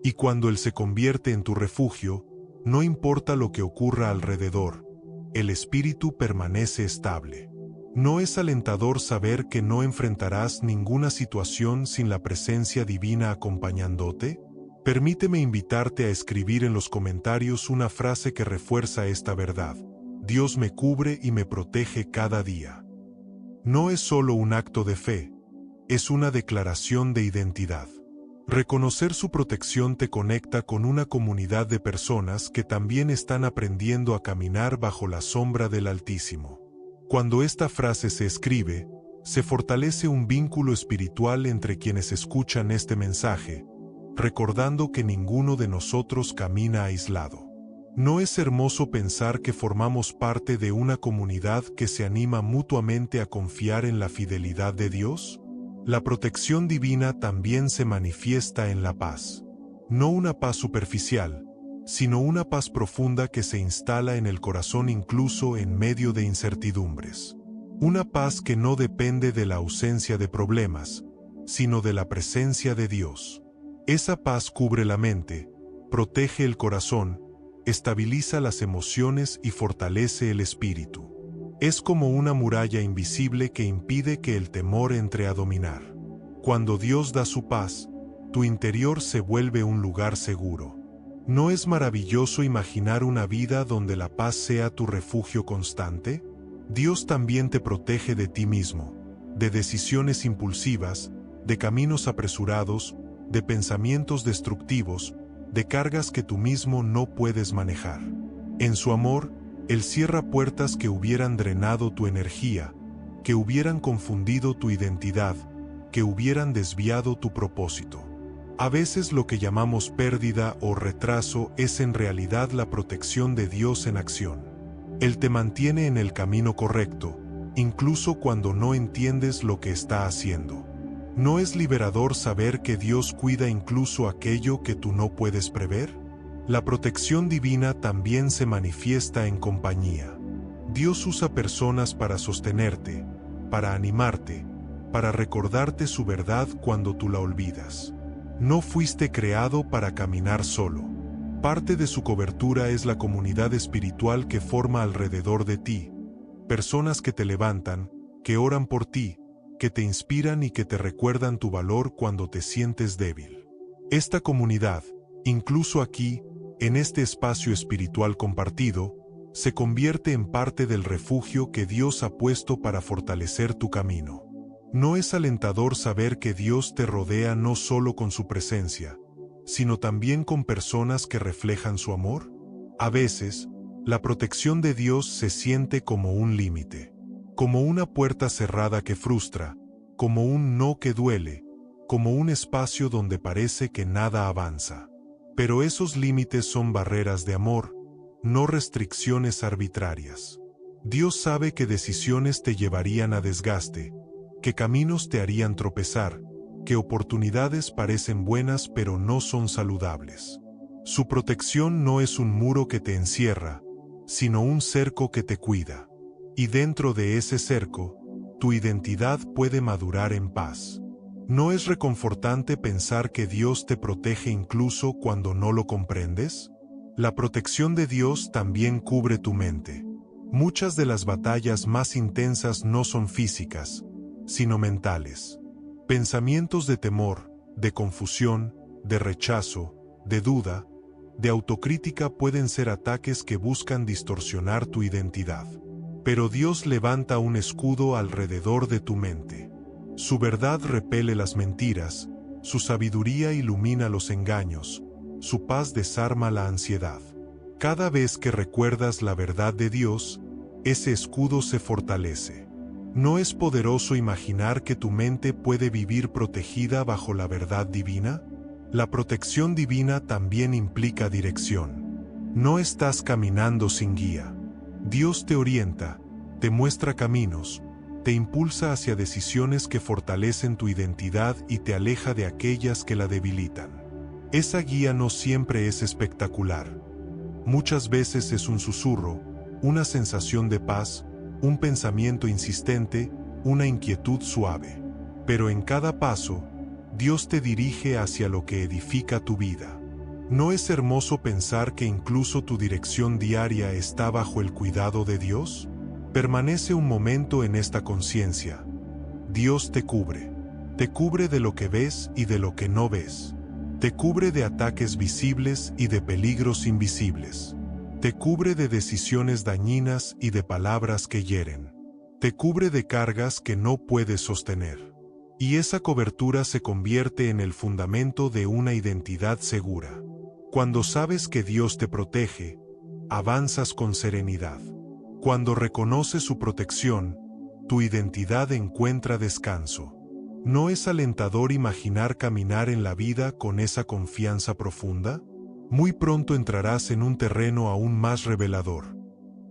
Y cuando Él se convierte en tu refugio, no importa lo que ocurra alrededor, el espíritu permanece estable. ¿No es alentador saber que no enfrentarás ninguna situación sin la presencia divina acompañándote? Permíteme invitarte a escribir en los comentarios una frase que refuerza esta verdad: Dios me cubre y me protege cada día. No es solo un acto de fe, es una declaración de identidad. Reconocer su protección te conecta con una comunidad de personas que también están aprendiendo a caminar bajo la sombra del Altísimo. Cuando esta frase se escribe, se fortalece un vínculo espiritual entre quienes escuchan este mensaje, recordando que ninguno de nosotros camina aislado. ¿No es hermoso pensar que formamos parte de una comunidad que se anima mutuamente a confiar en la fidelidad de Dios? La protección divina también se manifiesta en la paz. No una paz superficial, sino una paz profunda que se instala en el corazón incluso en medio de incertidumbres. Una paz que no depende de la ausencia de problemas, sino de la presencia de Dios. Esa paz cubre la mente, protege el corazón, estabiliza las emociones y fortalece el espíritu. Es como una muralla invisible que impide que el temor entre a dominar. Cuando Dios da su paz, tu interior se vuelve un lugar seguro. ¿No es maravilloso imaginar una vida donde la paz sea tu refugio constante? Dios también te protege de ti mismo, de decisiones impulsivas, de caminos apresurados, de pensamientos destructivos, de cargas que tú mismo no puedes manejar. En su amor, Él cierra puertas que hubieran drenado tu energía, que hubieran confundido tu identidad, que hubieran desviado tu propósito. A veces lo que llamamos pérdida o retraso es en realidad la protección de Dios en acción. Él te mantiene en el camino correcto, incluso cuando no entiendes lo que está haciendo. ¿No es liberador saber que Dios cuida incluso aquello que tú no puedes prever? La protección divina también se manifiesta en compañía. Dios usa personas para sostenerte, para animarte, para recordarte su verdad cuando tú la olvidas. No fuiste creado para caminar solo. Parte de su cobertura es la comunidad espiritual que forma alrededor de ti, personas que te levantan, que oran por ti, que te inspiran y que te recuerdan tu valor cuando te sientes débil. Esta comunidad, incluso aquí, en este espacio espiritual compartido, se convierte en parte del refugio que Dios ha puesto para fortalecer tu camino. ¿No es alentador saber que Dios te rodea no solo con su presencia, sino también con personas que reflejan su amor? A veces, la protección de Dios se siente como un límite, como una puerta cerrada que frustra, como un no que duele, como un espacio donde parece que nada avanza. Pero esos límites son barreras de amor, no restricciones arbitrarias. Dios sabe que decisiones te llevarían a desgaste, que caminos te harían tropezar, que oportunidades parecen buenas pero no son saludables. Su protección no es un muro que te encierra, sino un cerco que te cuida. Y dentro de ese cerco, tu identidad puede madurar en paz. ¿No es reconfortante pensar que Dios te protege incluso cuando no lo comprendes? La protección de Dios también cubre tu mente. Muchas de las batallas más intensas no son físicas, sino mentales. Pensamientos de temor, de confusión, de rechazo, de duda, de autocrítica pueden ser ataques que buscan distorsionar tu identidad. Pero Dios levanta un escudo alrededor de tu mente. Su verdad repele las mentiras, su sabiduría ilumina los engaños, su paz desarma la ansiedad. Cada vez que recuerdas la verdad de Dios, ese escudo se fortalece. ¿No es poderoso imaginar que tu mente puede vivir protegida bajo la verdad divina? La protección divina también implica dirección. No estás caminando sin guía. Dios te orienta, te muestra caminos, te impulsa hacia decisiones que fortalecen tu identidad y te aleja de aquellas que la debilitan. Esa guía no siempre es espectacular. Muchas veces es un susurro, una sensación de paz, un pensamiento insistente, una inquietud suave. Pero en cada paso, Dios te dirige hacia lo que edifica tu vida. ¿No es hermoso pensar que incluso tu dirección diaria está bajo el cuidado de Dios? Permanece un momento en esta conciencia. Dios te cubre de lo que ves y de lo que no ves. Te cubre de ataques visibles y de peligros invisibles. Te cubre de decisiones dañinas y de palabras que hieren. Te cubre de cargas que no puedes sostener. Y esa cobertura se convierte en el fundamento de una identidad segura. Cuando sabes que Dios te protege, avanzas con serenidad. Cuando reconoces su protección, tu identidad encuentra descanso. ¿No es alentador imaginar caminar en la vida con esa confianza profunda? Muy pronto entrarás en un terreno aún más revelador.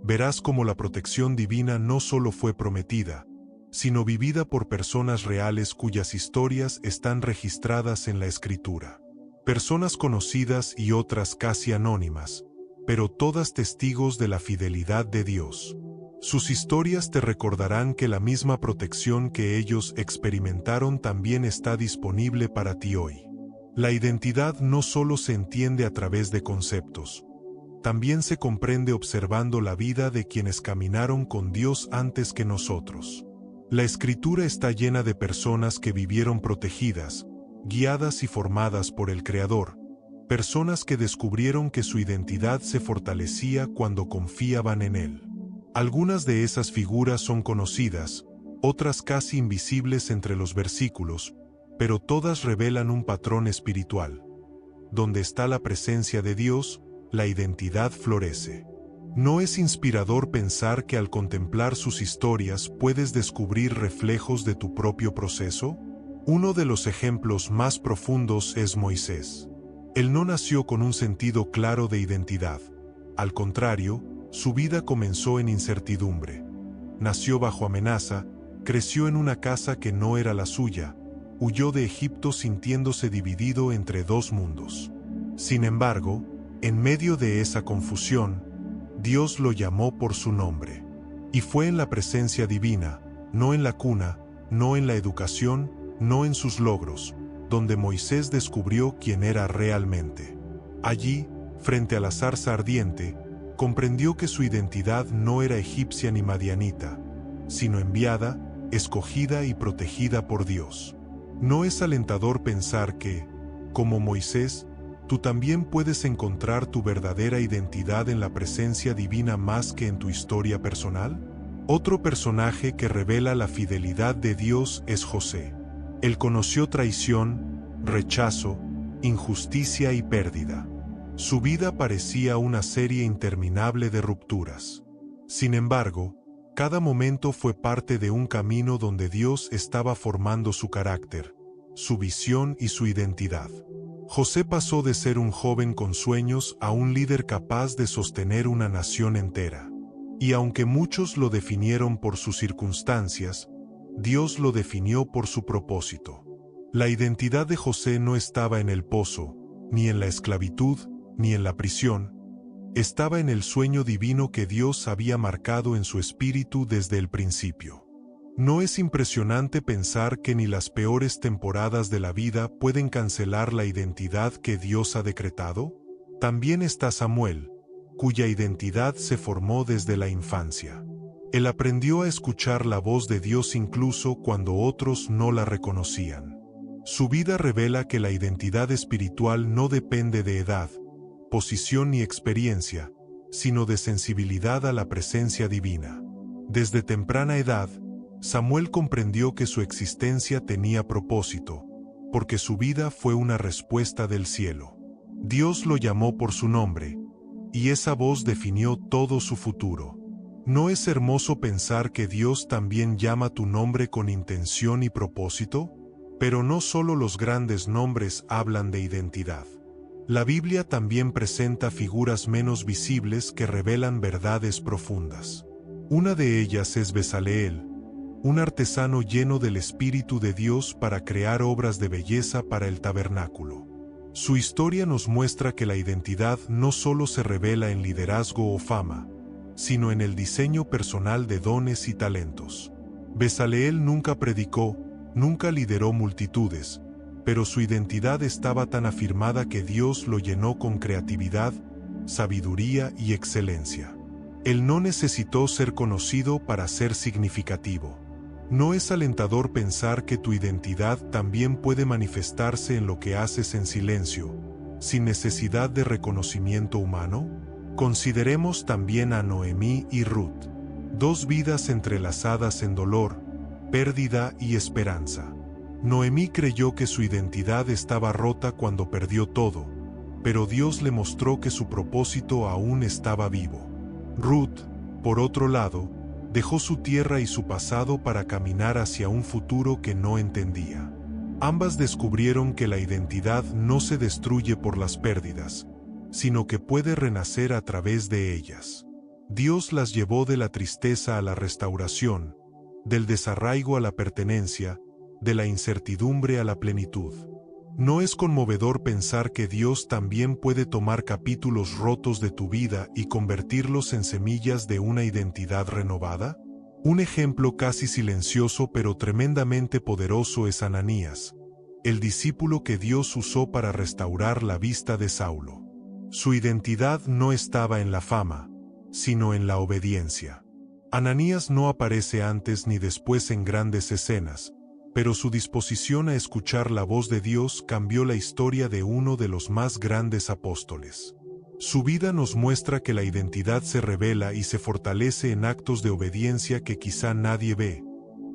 Verás cómo la protección divina no solo fue prometida, sino vivida por personas reales cuyas historias están registradas en la Escritura. Personas conocidas y otras casi anónimas, pero todas testigos de la fidelidad de Dios. Sus historias te recordarán que la misma protección que ellos experimentaron también está disponible para ti hoy. La identidad no solo se entiende a través de conceptos, también se comprende observando la vida de quienes caminaron con Dios antes que nosotros. La Escritura está llena de personas que vivieron protegidas, guiadas y formadas por el Creador, personas que descubrieron que su identidad se fortalecía cuando confiaban en Él. Algunas de esas figuras son conocidas, otras casi invisibles entre los versículos, pero todas revelan un patrón espiritual. Donde está la presencia de Dios, la identidad florece. ¿No es inspirador pensar que al contemplar sus historias puedes descubrir reflejos de tu propio proceso? Uno de los ejemplos más profundos es Moisés. Él no nació con un sentido claro de identidad. Al contrario, su vida comenzó en incertidumbre. Nació bajo amenaza, creció en una casa que no era la suya, huyó de Egipto sintiéndose dividido entre dos mundos. Sin embargo, en medio de esa confusión, Dios lo llamó por su nombre. Y fue en la presencia divina, no en la cuna, no en la educación, no en sus logros, donde Moisés descubrió quién era realmente. Allí, frente a la zarza ardiente, comprendió que su identidad no era egipcia ni madianita, sino enviada, escogida y protegida por Dios. ¿No es alentador pensar que, como Moisés, tú también puedes encontrar tu verdadera identidad en la presencia divina más que en tu historia personal? Otro personaje que revela la fidelidad de Dios es José. Él conoció traición, rechazo, injusticia y pérdida. Su vida parecía una serie interminable de rupturas. Sin embargo, cada momento fue parte de un camino donde Dios estaba formando su carácter, su visión y su identidad. José pasó de ser un joven con sueños a un líder capaz de sostener una nación entera. Y aunque muchos lo definieron por sus circunstancias, Dios lo definió por su propósito. La identidad de José no estaba en el pozo, ni en la esclavitud, ni en la prisión. Estaba en el sueño divino que Dios había marcado en su espíritu desde el principio. ¿No es impresionante pensar que ni las peores temporadas de la vida pueden cancelar la identidad que Dios ha decretado? También está Samuel, cuya identidad se formó desde la infancia. Él aprendió a escuchar la voz de Dios incluso cuando otros no la reconocían. Su vida revela que la identidad espiritual no depende de edad, posición ni experiencia, sino de sensibilidad a la presencia divina. Desde temprana edad, Samuel comprendió que su existencia tenía propósito, porque su vida fue una respuesta del cielo. Dios lo llamó por su nombre, y esa voz definió todo su futuro. ¿No es hermoso pensar que Dios también llama tu nombre con intención y propósito? Pero no solo los grandes nombres hablan de identidad. La Biblia también presenta figuras menos visibles que revelan verdades profundas. Una de ellas es Bezaleel, un artesano lleno del Espíritu de Dios para crear obras de belleza para el tabernáculo. Su historia nos muestra que la identidad no solo se revela en liderazgo o fama, sino en el diseño personal de dones y talentos. Bezaleel nunca predicó, nunca lideró multitudes, pero su identidad estaba tan afirmada que Dios lo llenó con creatividad, sabiduría y excelencia. Él no necesitó ser conocido para ser significativo. ¿No es alentador pensar que tu identidad también puede manifestarse en lo que haces en silencio, sin necesidad de reconocimiento humano? Consideremos también a Noemí y Ruth, dos vidas entrelazadas en dolor, pérdida y esperanza. Noemí creyó que su identidad estaba rota cuando perdió todo, pero Dios le mostró que su propósito aún estaba vivo. Ruth, por otro lado, dejó su tierra y su pasado para caminar hacia un futuro que no entendía. Ambas descubrieron que la identidad no se destruye por las pérdidas, sino que puede renacer a través de ellas. Dios las llevó de la tristeza a la restauración, del desarraigo a la pertenencia, de la incertidumbre a la plenitud. ¿No es conmovedor pensar que Dios también puede tomar capítulos rotos de tu vida y convertirlos en semillas de una identidad renovada? Un ejemplo casi silencioso pero tremendamente poderoso es Ananías, el discípulo que Dios usó para restaurar la vista de Saulo. Su identidad no estaba en la fama, sino en la obediencia. Ananías no aparece antes ni después en grandes escenas, pero su disposición a escuchar la voz de Dios cambió la historia de uno de los más grandes apóstoles. Su vida nos muestra que la identidad se revela y se fortalece en actos de obediencia que quizá nadie ve,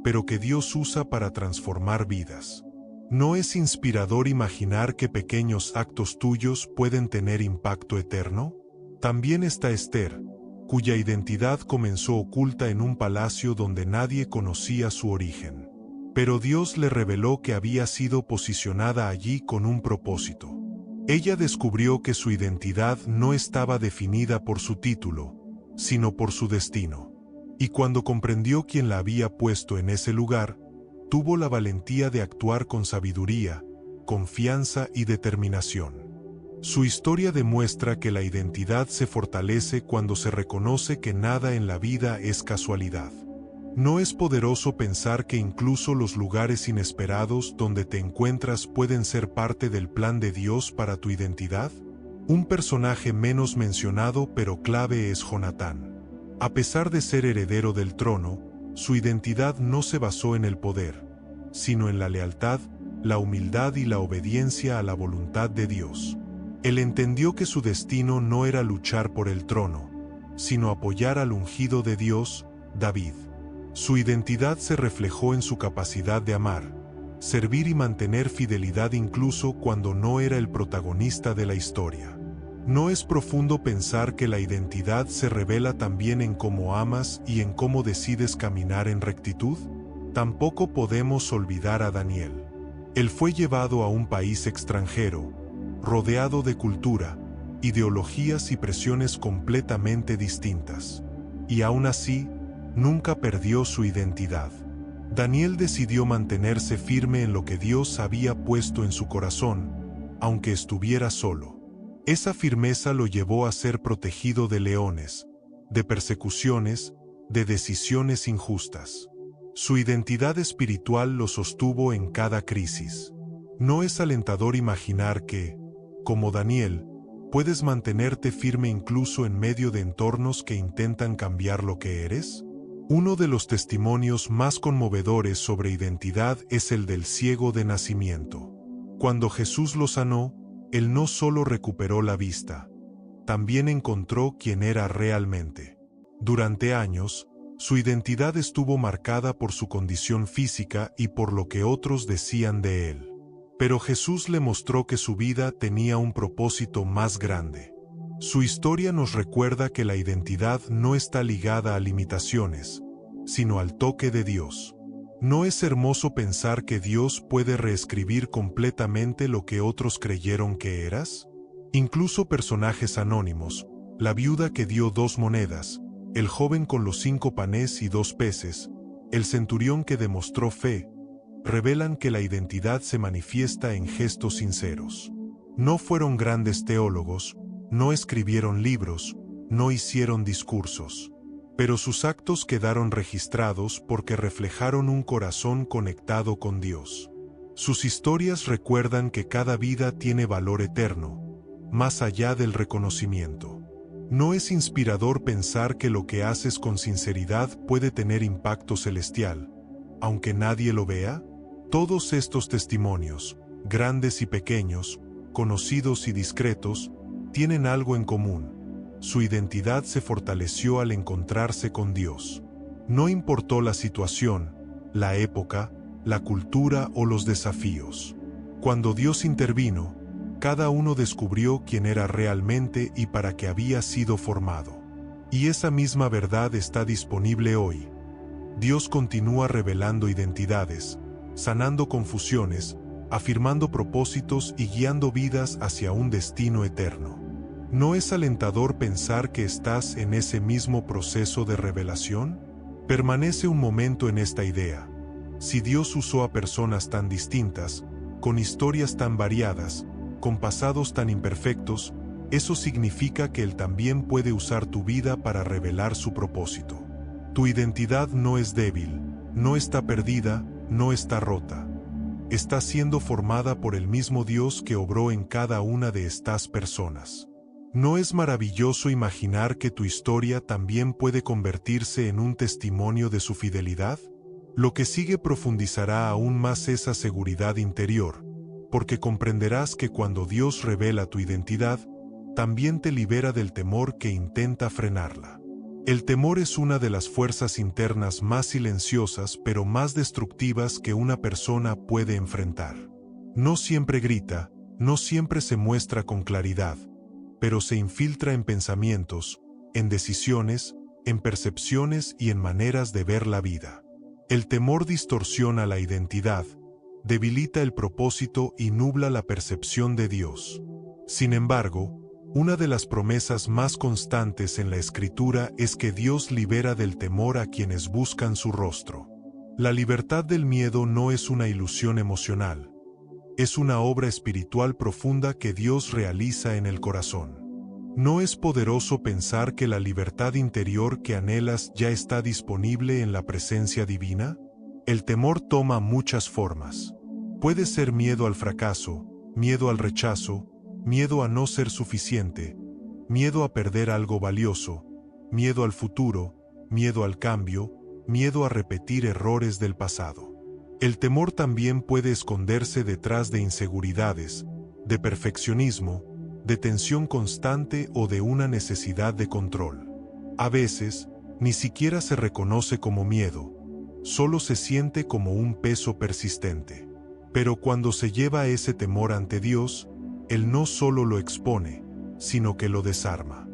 pero que Dios usa para transformar vidas. ¿No es inspirador imaginar que pequeños actos tuyos pueden tener impacto eterno? También está Esther, cuya identidad comenzó oculta en un palacio donde nadie conocía su origen. Pero Dios le reveló que había sido posicionada allí con un propósito. Ella descubrió que su identidad no estaba definida por su título, sino por su destino. Y cuando comprendió quién la había puesto en ese lugar, tuvo la valentía de actuar con sabiduría, confianza y determinación. Su historia demuestra que la identidad se fortalece cuando se reconoce que nada en la vida es casualidad. ¿No es poderoso pensar que incluso los lugares inesperados donde te encuentras pueden ser parte del plan de Dios para tu identidad? Un personaje menos mencionado pero clave es Jonatán. A pesar de ser heredero del trono, su identidad no se basó en el poder, sino en la lealtad, la humildad y la obediencia a la voluntad de Dios. Él entendió que su destino no era luchar por el trono, sino apoyar al ungido de Dios, David. Su identidad se reflejó en su capacidad de amar, servir y mantener fidelidad incluso cuando no era el protagonista de la historia. ¿No es profundo pensar que la identidad se revela también en cómo amas y en cómo decides caminar en rectitud? Tampoco podemos olvidar a Daniel. Él fue llevado a un país extranjero, rodeado de cultura, ideologías y presiones completamente distintas. Y aún así, nunca perdió su identidad. Daniel decidió mantenerse firme en lo que Dios había puesto en su corazón, aunque estuviera solo. Esa firmeza lo llevó a ser protegido de leones, de persecuciones, de decisiones injustas. Su identidad espiritual lo sostuvo en cada crisis. ¿No es alentador imaginar que, como Daniel, puedes mantenerte firme incluso en medio de entornos que intentan cambiar lo que eres? Uno de los testimonios más conmovedores sobre identidad es el del ciego de nacimiento. Cuando Jesús lo sanó, él no solo recuperó la vista, también encontró quién era realmente. Durante años, su identidad estuvo marcada por su condición física y por lo que otros decían de él. Pero Jesús le mostró que su vida tenía un propósito más grande. Su historia nos recuerda que la identidad no está ligada a limitaciones, sino al toque de Dios. ¿No es hermoso pensar que Dios puede reescribir completamente lo que otros creyeron que eras? Incluso personajes anónimos, la viuda que dio 2 monedas, el joven con los 5 panes y 2 peces, el centurión que demostró fe, revelan que la identidad se manifiesta en gestos sinceros. No fueron grandes teólogos, no escribieron libros, no hicieron discursos. Pero sus actos quedaron registrados porque reflejaron un corazón conectado con Dios. Sus historias recuerdan que cada vida tiene valor eterno, más allá del reconocimiento. ¿No es inspirador pensar que lo que haces con sinceridad puede tener impacto celestial, aunque nadie lo vea? Todos estos testimonios, grandes y pequeños, conocidos y discretos, tienen algo en común. Su identidad se fortaleció al encontrarse con Dios. No importó la situación, la época, la cultura o los desafíos. Cuando Dios intervino, cada uno descubrió quién era realmente y para qué había sido formado. Y esa misma verdad está disponible hoy. Dios continúa revelando identidades, sanando confusiones, afirmando propósitos y guiando vidas hacia un destino eterno. ¿No es alentador pensar que estás en ese mismo proceso de revelación? Permanece un momento en esta idea. Si Dios usó a personas tan distintas, con historias tan variadas, con pasados tan imperfectos, eso significa que Él también puede usar tu vida para revelar su propósito. Tu identidad no es débil, no está perdida, no está rota. Está siendo formada por el mismo Dios que obró en cada una de estas personas. ¿No es maravilloso imaginar que tu historia también puede convertirse en un testimonio de su fidelidad? Lo que sigue profundizará aún más esa seguridad interior, porque comprenderás que cuando Dios revela tu identidad, también te libera del temor que intenta frenarla. El temor es una de las fuerzas internas más silenciosas pero más destructivas que una persona puede enfrentar. No siempre grita, no siempre se muestra con claridad, pero se infiltra en pensamientos, en decisiones, en percepciones y en maneras de ver la vida. El temor distorsiona la identidad, debilita el propósito y nubla la percepción de Dios. Sin embargo, una de las promesas más constantes en la Escritura es que Dios libera del temor a quienes buscan su rostro. La libertad del miedo no es una ilusión emocional. Es una obra espiritual profunda que Dios realiza en el corazón. ¿No es poderoso pensar que la libertad interior que anhelas ya está disponible en la presencia divina? El temor toma muchas formas. Puede ser miedo al fracaso, miedo al rechazo, miedo a no ser suficiente, miedo a perder algo valioso, miedo al futuro, miedo al cambio, miedo a repetir errores del pasado. El temor también puede esconderse detrás de inseguridades, de perfeccionismo, de tensión constante o de una necesidad de control. A veces, ni siquiera se reconoce como miedo, solo se siente como un peso persistente. Pero cuando se lleva ese temor ante Dios, Él no solo lo expone, sino que lo desarma.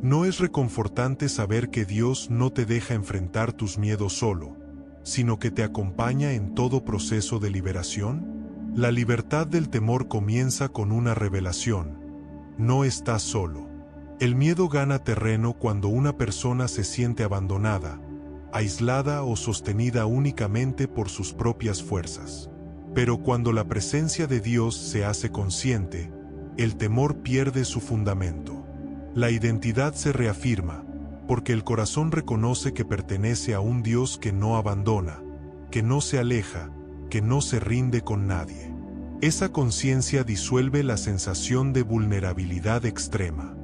¿No es reconfortante saber que Dios no te deja enfrentar tus miedos solo, sino que te acompaña en todo proceso de liberación? La libertad del temor comienza con una revelación. No estás solo. El miedo gana terreno cuando una persona se siente abandonada, aislada o sostenida únicamente por sus propias fuerzas. Pero cuando la presencia de Dios se hace consciente, el temor pierde su fundamento. La identidad se reafirma, porque el corazón reconoce que pertenece a un Dios que no abandona, que no se aleja, que no se rinde con nadie. Esa conciencia disuelve la sensación de vulnerabilidad extrema.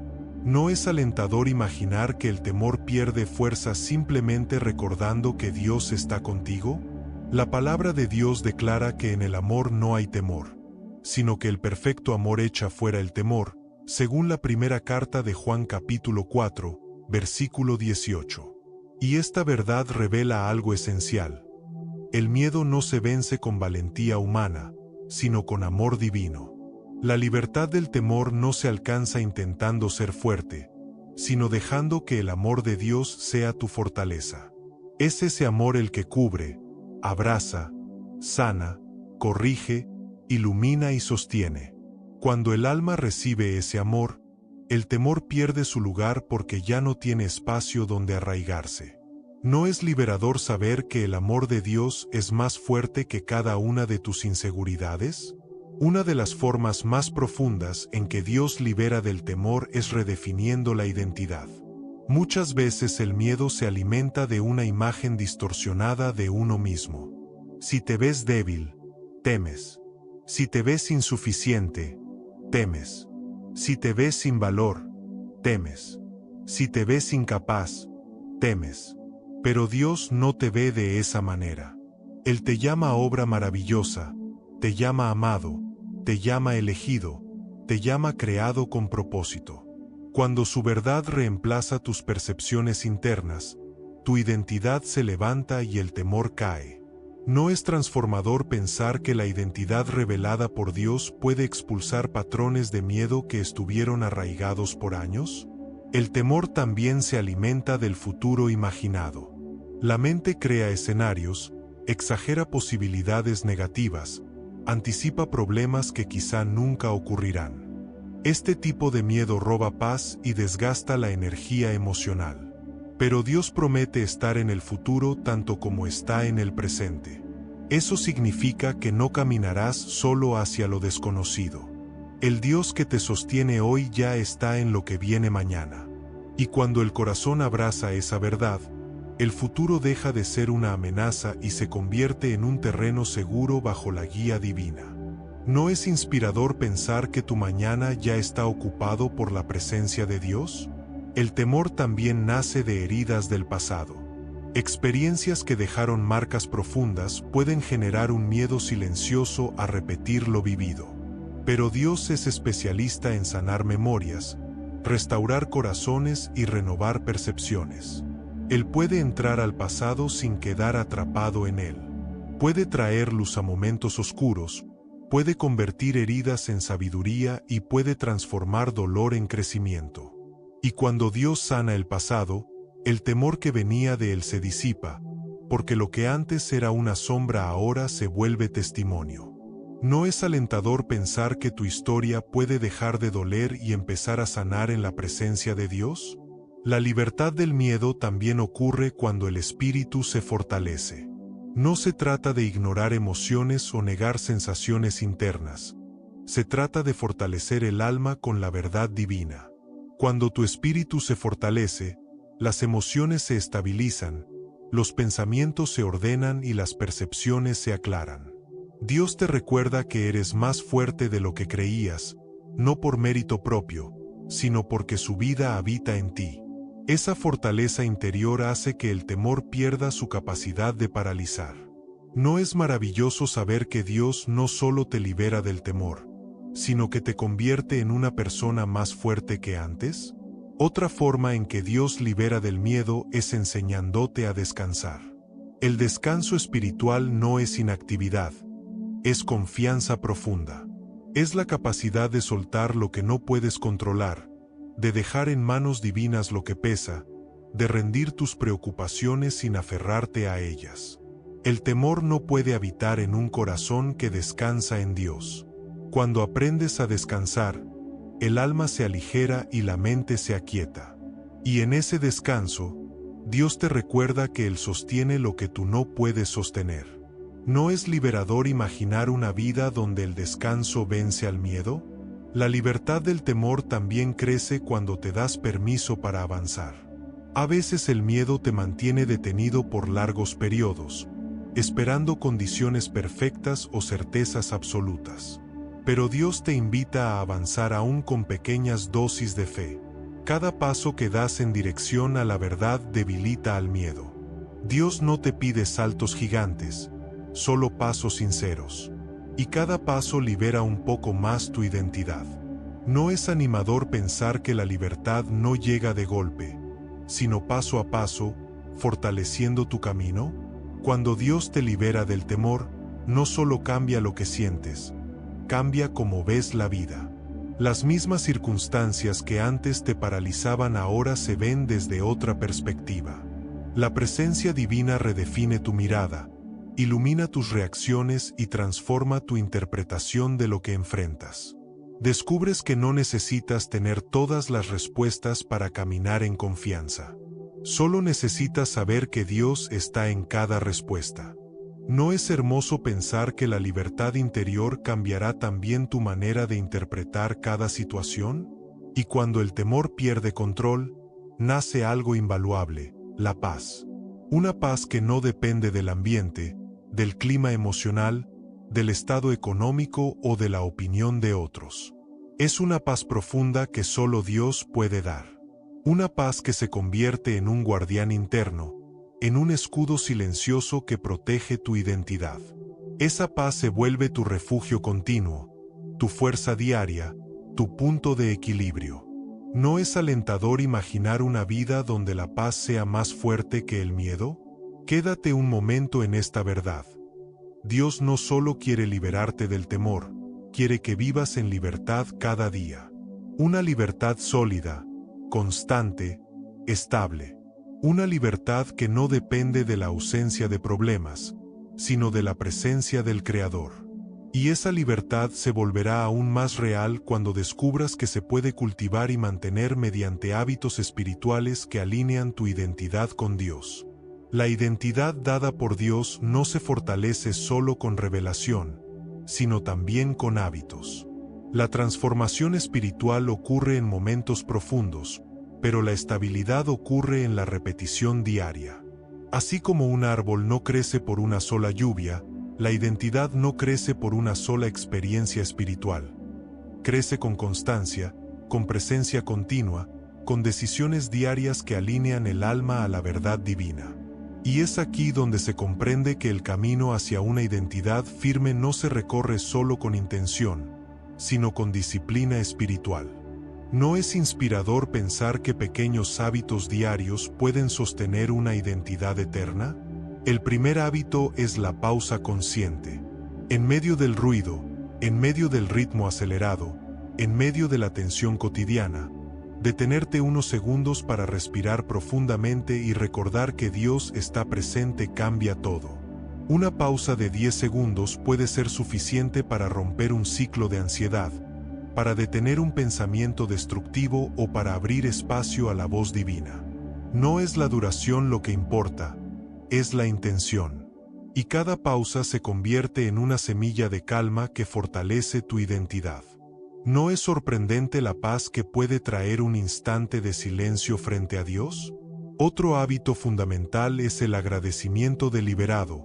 ¿No es alentador imaginar que el temor pierde fuerza simplemente recordando que Dios está contigo? La palabra de Dios declara que en el amor no hay temor, sino que el perfecto amor echa fuera el temor, según la primera carta de Juan capítulo 4, versículo 18. Y esta verdad revela algo esencial. El miedo no se vence con valentía humana, sino con amor divino. La libertad del temor no se alcanza intentando ser fuerte, sino dejando que el amor de Dios sea tu fortaleza. Es ese amor el que cubre, abraza, sana, corrige, ilumina y sostiene. Cuando el alma recibe ese amor, el temor pierde su lugar porque ya no tiene espacio donde arraigarse. ¿No es liberador saber que el amor de Dios es más fuerte que cada una de tus inseguridades? Una de las formas más profundas en que Dios libera del temor es redefiniendo la identidad. Muchas veces el miedo se alimenta de una imagen distorsionada de uno mismo. Si te ves débil, temes. Si te ves insuficiente, temes. Si te ves sin valor, temes. Si te ves incapaz, temes. Pero Dios no te ve de esa manera. Él te llama obra maravillosa, te llama amado, te llama elegido, te llama creado con propósito. Cuando su verdad reemplaza tus percepciones internas, tu identidad se levanta y el temor cae. ¿No es transformador pensar que la identidad revelada por Dios puede expulsar patrones de miedo que estuvieron arraigados por años? El temor también se alimenta del futuro imaginado. La mente crea escenarios, exagera posibilidades negativas, anticipa problemas que quizá nunca ocurrirán. Este tipo de miedo roba paz y desgasta la energía emocional. Pero Dios promete estar en el futuro tanto como está en el presente. Eso significa que no caminarás solo hacia lo desconocido. El Dios que te sostiene hoy ya está en lo que viene mañana. Y cuando el corazón abraza esa verdad, el futuro deja de ser una amenaza y se convierte en un terreno seguro bajo la guía divina. ¿No es inspirador pensar que tu mañana ya está ocupado por la presencia de Dios? El temor también nace de heridas del pasado. Experiencias que dejaron marcas profundas pueden generar un miedo silencioso a repetir lo vivido. Pero Dios es especialista en sanar memorias, restaurar corazones y renovar percepciones. Él puede entrar al pasado sin quedar atrapado en él. Puede traer luz a momentos oscuros, puede convertir heridas en sabiduría y puede transformar dolor en crecimiento. Y cuando Dios sana el pasado, el temor que venía de él se disipa, porque lo que antes era una sombra ahora se vuelve testimonio. ¿No es alentador pensar que tu historia puede dejar de doler y empezar a sanar en la presencia de Dios? La libertad del miedo también ocurre cuando el espíritu se fortalece. No se trata de ignorar emociones o negar sensaciones internas. Se trata de fortalecer el alma con la verdad divina. Cuando tu espíritu se fortalece, las emociones se estabilizan, los pensamientos se ordenan y las percepciones se aclaran. Dios te recuerda que eres más fuerte de lo que creías, no por mérito propio, sino porque su vida habita en ti. Esa fortaleza interior hace que el temor pierda su capacidad de paralizar. ¿No es maravilloso saber que Dios no solo te libera del temor, sino que te convierte en una persona más fuerte que antes? Otra forma en que Dios libera del miedo es enseñándote a descansar. El descanso espiritual no es inactividad, es confianza profunda. Es la capacidad de soltar lo que no puedes controlar, de dejar en manos divinas lo que pesa, de rendir tus preocupaciones sin aferrarte a ellas. El temor no puede habitar en un corazón que descansa en Dios. Cuando aprendes a descansar, el alma se aligera y la mente se aquieta. Y en ese descanso, Dios te recuerda que Él sostiene lo que tú no puedes sostener. ¿No es liberador imaginar una vida donde el descanso vence al miedo? La libertad del temor también crece cuando te das permiso para avanzar. A veces el miedo te mantiene detenido por largos periodos, esperando condiciones perfectas o certezas absolutas. Pero Dios te invita a avanzar aún con pequeñas dosis de fe. Cada paso que das en dirección a la verdad debilita al miedo. Dios no te pide saltos gigantes, solo pasos sinceros. Y cada paso libera un poco más tu identidad. No es animador pensar que la libertad no llega de golpe, sino paso a paso, fortaleciendo tu camino. Cuando Dios te libera del temor, no solo cambia lo que sientes, cambia cómo ves la vida. Las mismas circunstancias que antes te paralizaban ahora se ven desde otra perspectiva. La presencia divina redefine tu mirada, ilumina tus reacciones y transforma tu interpretación de lo que enfrentas. Descubres que no necesitas tener todas las respuestas para caminar en confianza. Solo necesitas saber que Dios está en cada respuesta. ¿No es hermoso pensar que la libertad interior cambiará también tu manera de interpretar cada situación? Y cuando el temor pierde control, nace algo invaluable, la paz. Una paz que no depende del ambiente, del clima emocional, del estado económico o de la opinión de otros. Es una paz profunda que solo Dios puede dar. Una paz que se convierte en un guardián interno, en un escudo silencioso que protege tu identidad. Esa paz se vuelve tu refugio continuo, tu fuerza diaria, tu punto de equilibrio. ¿No es alentador imaginar una vida donde la paz sea más fuerte que el miedo? Quédate un momento en esta verdad. Dios no solo quiere liberarte del temor, quiere que vivas en libertad cada día. Una libertad sólida, constante, estable. Una libertad que no depende de la ausencia de problemas, sino de la presencia del Creador. Y esa libertad se volverá aún más real cuando descubras que se puede cultivar y mantener mediante hábitos espirituales que alinean tu identidad con Dios. La identidad dada por Dios no se fortalece solo con revelación, sino también con hábitos. La transformación espiritual ocurre en momentos profundos, pero la estabilidad ocurre en la repetición diaria. Así como un árbol no crece por una sola lluvia, la identidad no crece por una sola experiencia espiritual. Crece con constancia, con presencia continua, con decisiones diarias que alinean el alma a la verdad divina. Y es aquí donde se comprende que el camino hacia una identidad firme no se recorre solo con intención, sino con disciplina espiritual. ¿No es inspirador pensar que pequeños hábitos diarios pueden sostener una identidad eterna? El primer hábito es la pausa consciente. En medio del ruido, en medio del ritmo acelerado, en medio de la tensión cotidiana, detenerte unos segundos para respirar profundamente y recordar que Dios está presente cambia todo. Una pausa de 10 segundos puede ser suficiente para romper un ciclo de ansiedad, para detener un pensamiento destructivo o para abrir espacio a la voz divina. No es la duración lo que importa, es la intención. y cada pausa se convierte en una semilla de calma que fortalece tu identidad. ¿No es sorprendente la paz que puede traer un instante de silencio frente a Dios? Otro hábito fundamental es el agradecimiento deliberado,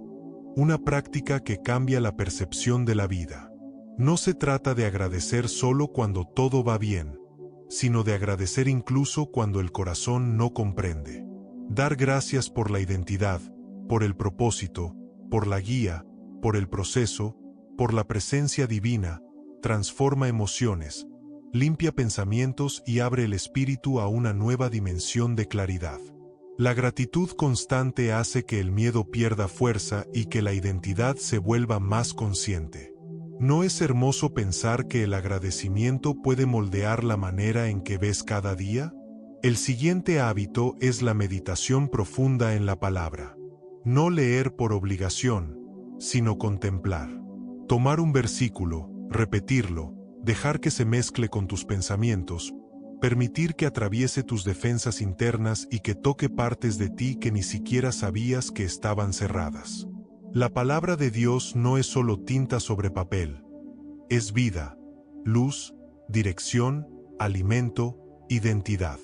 una práctica que cambia la percepción de la vida. No se trata de agradecer solo cuando todo va bien, sino de agradecer incluso cuando el corazón no comprende. Dar gracias por la identidad, por el propósito, por la guía, por el proceso, por la presencia divina, transforma emociones, limpia pensamientos y abre el espíritu a una nueva dimensión de claridad. La gratitud constante hace que el miedo pierda fuerza y que la identidad se vuelva más consciente. ¿No es hermoso pensar que el agradecimiento puede moldear la manera en que ves cada día? El siguiente hábito es la meditación profunda en la palabra. No leer por obligación, sino contemplar. Tomar un versículo, repetirlo, dejar que se mezcle con tus pensamientos, permitir que atraviese tus defensas internas y que toque partes de ti que ni siquiera sabías que estaban cerradas. La palabra de Dios no es solo tinta sobre papel. Es vida, luz, dirección, alimento, identidad.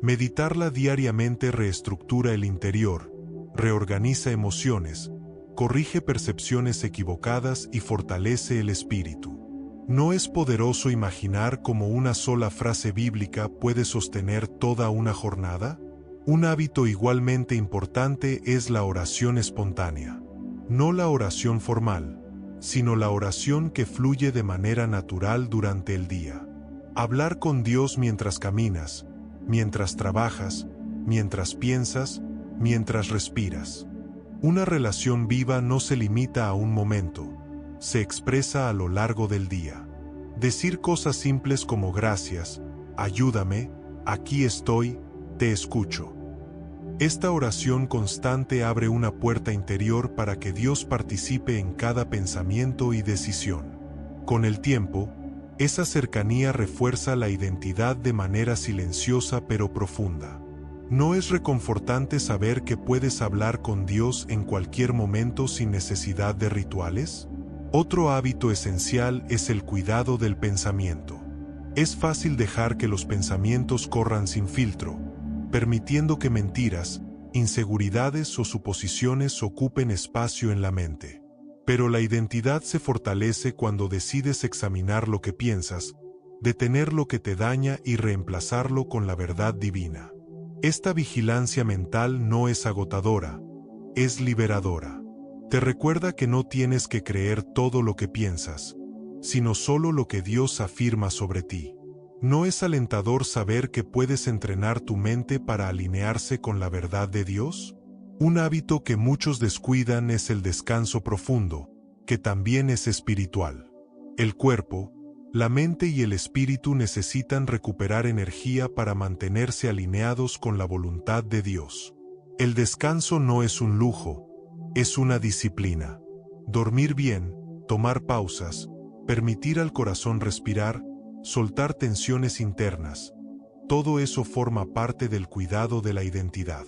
Meditarla diariamente reestructura el interior, reorganiza emociones, corrige percepciones equivocadas y fortalece el espíritu. ¿No es poderoso imaginar cómo una sola frase bíblica puede sostener toda una jornada? Un hábito igualmente importante es la oración espontánea. No la oración formal, sino la oración que fluye de manera natural durante el día. Hablar con Dios mientras caminas, mientras trabajas, mientras piensas, mientras respiras. Una relación viva no se limita a un momento, se expresa a lo largo del día. Decir cosas simples como gracias, ayúdame, aquí estoy, te escucho. Esta oración constante abre una puerta interior para que Dios participe en cada pensamiento y decisión. Con el tiempo, esa cercanía refuerza la identidad de manera silenciosa pero profunda. ¿No es reconfortante saber que puedes hablar con Dios en cualquier momento sin necesidad de rituales? Otro hábito esencial es el cuidado del pensamiento. Es fácil dejar que los pensamientos corran sin filtro, permitiendo que mentiras, inseguridades o suposiciones ocupen espacio en la mente. Pero la identidad se fortalece cuando decides examinar lo que piensas, detener lo que te daña y reemplazarlo con la verdad divina. Esta vigilancia mental no es agotadora, es liberadora. Te recuerda que no tienes que creer todo lo que piensas, sino solo lo que Dios afirma sobre ti. ¿No es alentador saber que puedes entrenar tu mente para alinearse con la verdad de Dios? Un hábito que muchos descuidan es el descanso profundo, que también es espiritual. El cuerpo, la mente y el espíritu necesitan recuperar energía para mantenerse alineados con la voluntad de Dios. El descanso no es un lujo, es una disciplina. Dormir bien, tomar pausas, permitir al corazón respirar, soltar tensiones internas, todo eso forma parte del cuidado de la identidad.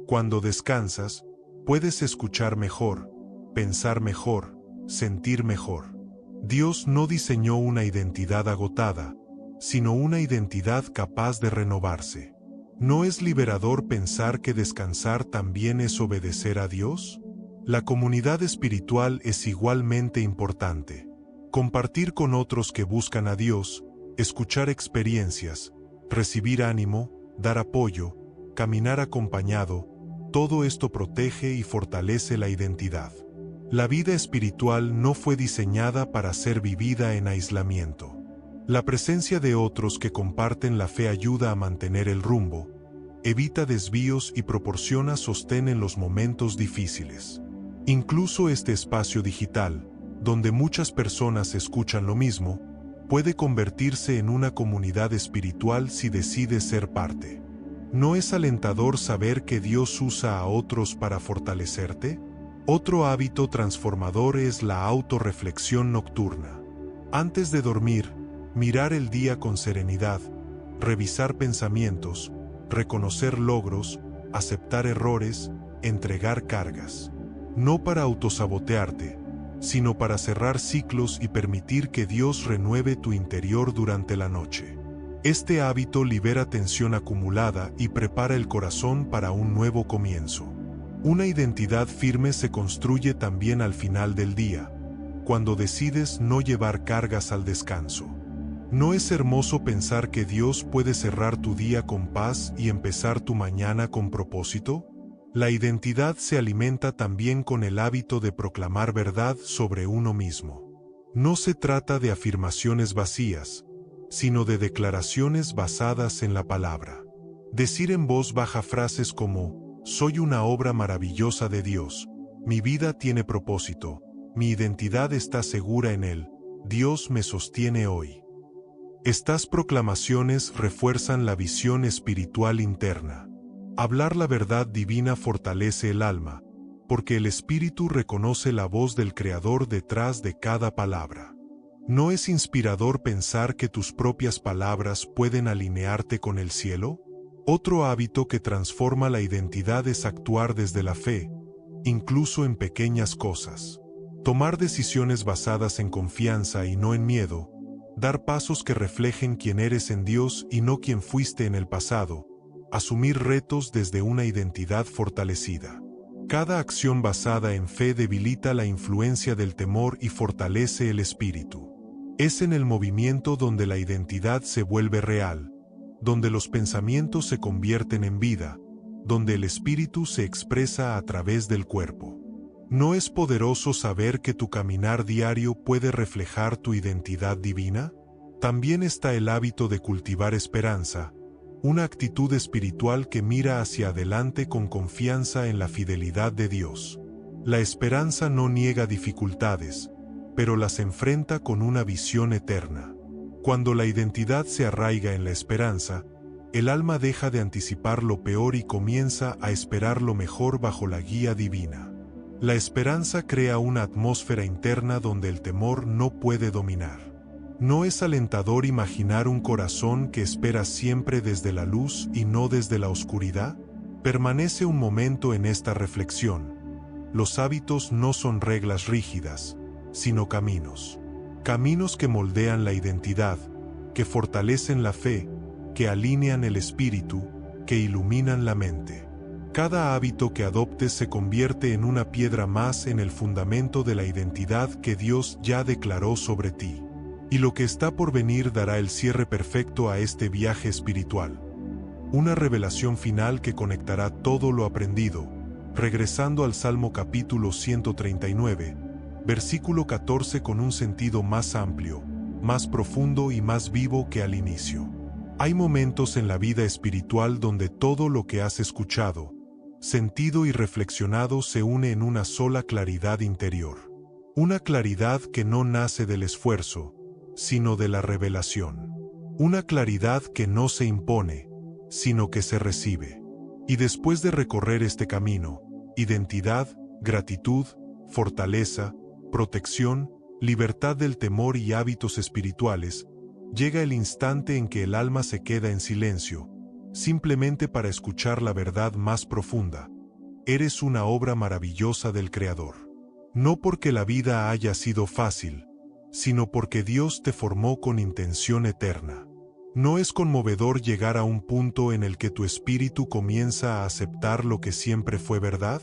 Cuando descansas, puedes escuchar mejor, pensar mejor, sentir mejor. Dios no diseñó una identidad agotada, sino una identidad capaz de renovarse. ¿No es liberador pensar que descansar también es obedecer a Dios? La comunidad espiritual es igualmente importante. Compartir con otros que buscan a Dios, escuchar experiencias, recibir ánimo, dar apoyo, caminar acompañado, todo esto protege y fortalece la identidad. La vida espiritual no fue diseñada para ser vivida en aislamiento. La presencia de otros que comparten la fe ayuda a mantener el rumbo, evita desvíos y proporciona sostén en los momentos difíciles. Incluso este espacio digital, donde muchas personas escuchan lo mismo, puede convertirse en una comunidad espiritual si decides ser parte. ¿No es alentador saber que Dios usa a otros para fortalecerte? Otro hábito transformador es la autorreflexión nocturna. Antes de dormir, mirar el día con serenidad, revisar pensamientos, reconocer logros, aceptar errores, entregar cargas. no para autosabotearte, sino para cerrar ciclos y permitir que Dios renueve tu interior durante la noche. Este hábito libera tensión acumulada y prepara el corazón para un nuevo comienzo. Una identidad firme se construye también al final del día, cuando decides no llevar cargas al descanso. ¿No es hermoso pensar que Dios puede cerrar tu día con paz y empezar tu mañana con propósito? La identidad se alimenta también con el hábito de proclamar verdad sobre uno mismo. No se trata de afirmaciones vacías, sino de declaraciones basadas en la palabra. Decir en voz baja frases como, soy una obra maravillosa de Dios, mi vida tiene propósito, mi identidad está segura en Él, Dios me sostiene hoy. Estas proclamaciones refuerzan la visión espiritual interna. Hablar la verdad divina fortalece el alma, porque el espíritu reconoce la voz del Creador detrás de cada palabra. ¿No es inspirador pensar que tus propias palabras pueden alinearte con el cielo? Otro hábito que transforma la identidad es actuar desde la fe, incluso en pequeñas cosas. Tomar decisiones basadas en confianza y no en miedo, dar pasos que reflejen quién eres en Dios y no quién fuiste en el pasado, asumir retos desde una identidad fortalecida. Cada acción basada en fe debilita la influencia del temor y fortalece el espíritu. Es en el movimiento donde la identidad se vuelve real, donde los pensamientos se convierten en vida, donde el espíritu se expresa a través del cuerpo. ¿No es poderoso saber que tu caminar diario puede reflejar tu identidad divina? También está el hábito de cultivar esperanza, una actitud espiritual que mira hacia adelante con confianza en la fidelidad de Dios. La esperanza no niega dificultades, pero las enfrenta con una visión eterna. Cuando la identidad se arraiga en la esperanza, el alma deja de anticipar lo peor y comienza a esperar lo mejor bajo la guía divina. La esperanza crea una atmósfera interna donde el temor no puede dominar. ¿No es alentador imaginar un corazón que espera siempre desde la luz y no desde la oscuridad? Permanece un momento en esta reflexión. Los hábitos no son reglas rígidas, sino caminos. Caminos que moldean la identidad, que fortalecen la fe, que alinean el espíritu, que iluminan la mente. Cada hábito que adoptes se convierte en una piedra más en el fundamento de la identidad que Dios ya declaró sobre ti. Y lo que está por venir dará el cierre perfecto a este viaje espiritual. Una revelación final que conectará todo lo aprendido, regresando al Salmo capítulo 139, versículo 14 con un sentido más amplio, más profundo y más vivo que al inicio. Hay momentos en la vida espiritual donde todo lo que has escuchado, sentido y reflexionado se une en una sola claridad interior. Una claridad que no nace del esfuerzo, sino de la revelación. Una claridad que no se impone, sino que se recibe. Y después de recorrer este camino, identidad, gratitud, fortaleza, protección, libertad del temor y hábitos espirituales, llega el instante en que el alma se queda en silencio, simplemente para escuchar la verdad más profunda. Eres una obra maravillosa del Creador. No porque la vida haya sido fácil, sino porque Dios te formó con intención eterna. ¿No es conmovedor llegar a un punto en el que tu espíritu comienza a aceptar lo que siempre fue verdad?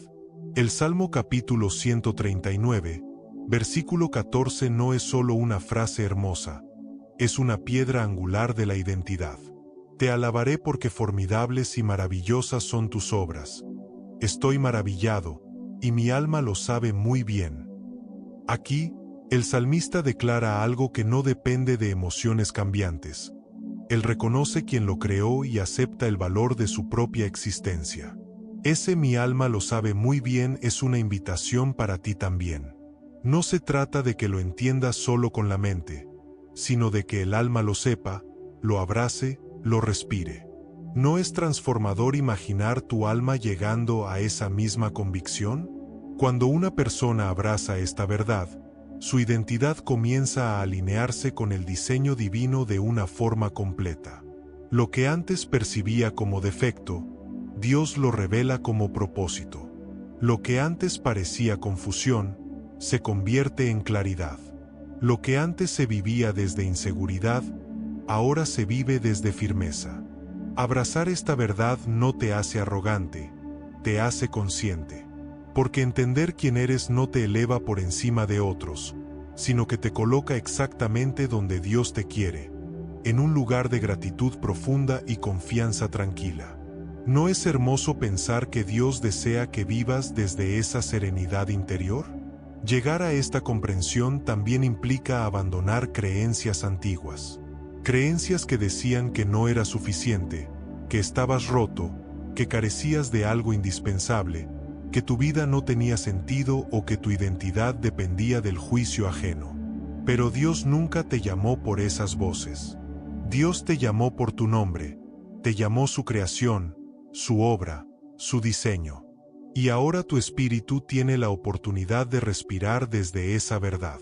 El Salmo capítulo 139, versículo 14 no es solo una frase hermosa, es una piedra angular de la identidad. Te alabaré porque formidables y maravillosas son tus obras. Estoy maravillado, y mi alma lo sabe muy bien. Aquí, el salmista declara algo que no depende de emociones cambiantes. Él reconoce quien lo creó y acepta el valor de su propia existencia. Ese mi alma lo sabe muy bien es una invitación para ti también. No se trata de que lo entiendas solo con la mente, sino de que el alma lo sepa, lo abrace, lo respire. ¿No es transformador imaginar tu alma llegando a esa misma convicción? Cuando una persona abraza esta verdad, su identidad comienza a alinearse con el diseño divino de una forma completa. Lo que antes percibía como defecto, Dios lo revela como propósito. Lo que antes parecía confusión, se convierte en claridad. Lo que antes se vivía desde inseguridad, ahora se vive desde firmeza. Abrazar esta verdad no te hace arrogante, te hace consciente. Porque entender quién eres no te eleva por encima de otros, sino que te coloca exactamente donde Dios te quiere, en un lugar de gratitud profunda y confianza tranquila. ¿No es hermoso pensar que Dios desea que vivas desde esa serenidad interior? Llegar a esta comprensión también implica abandonar creencias antiguas. Creencias que decían que no era suficiente, que estabas roto, que carecías de algo indispensable, que tu vida no tenía sentido o que tu identidad dependía del juicio ajeno. Pero Dios nunca te llamó por esas voces. Dios te llamó por tu nombre, te llamó su creación, su obra, su diseño. Y ahora tu espíritu tiene la oportunidad de respirar desde esa verdad.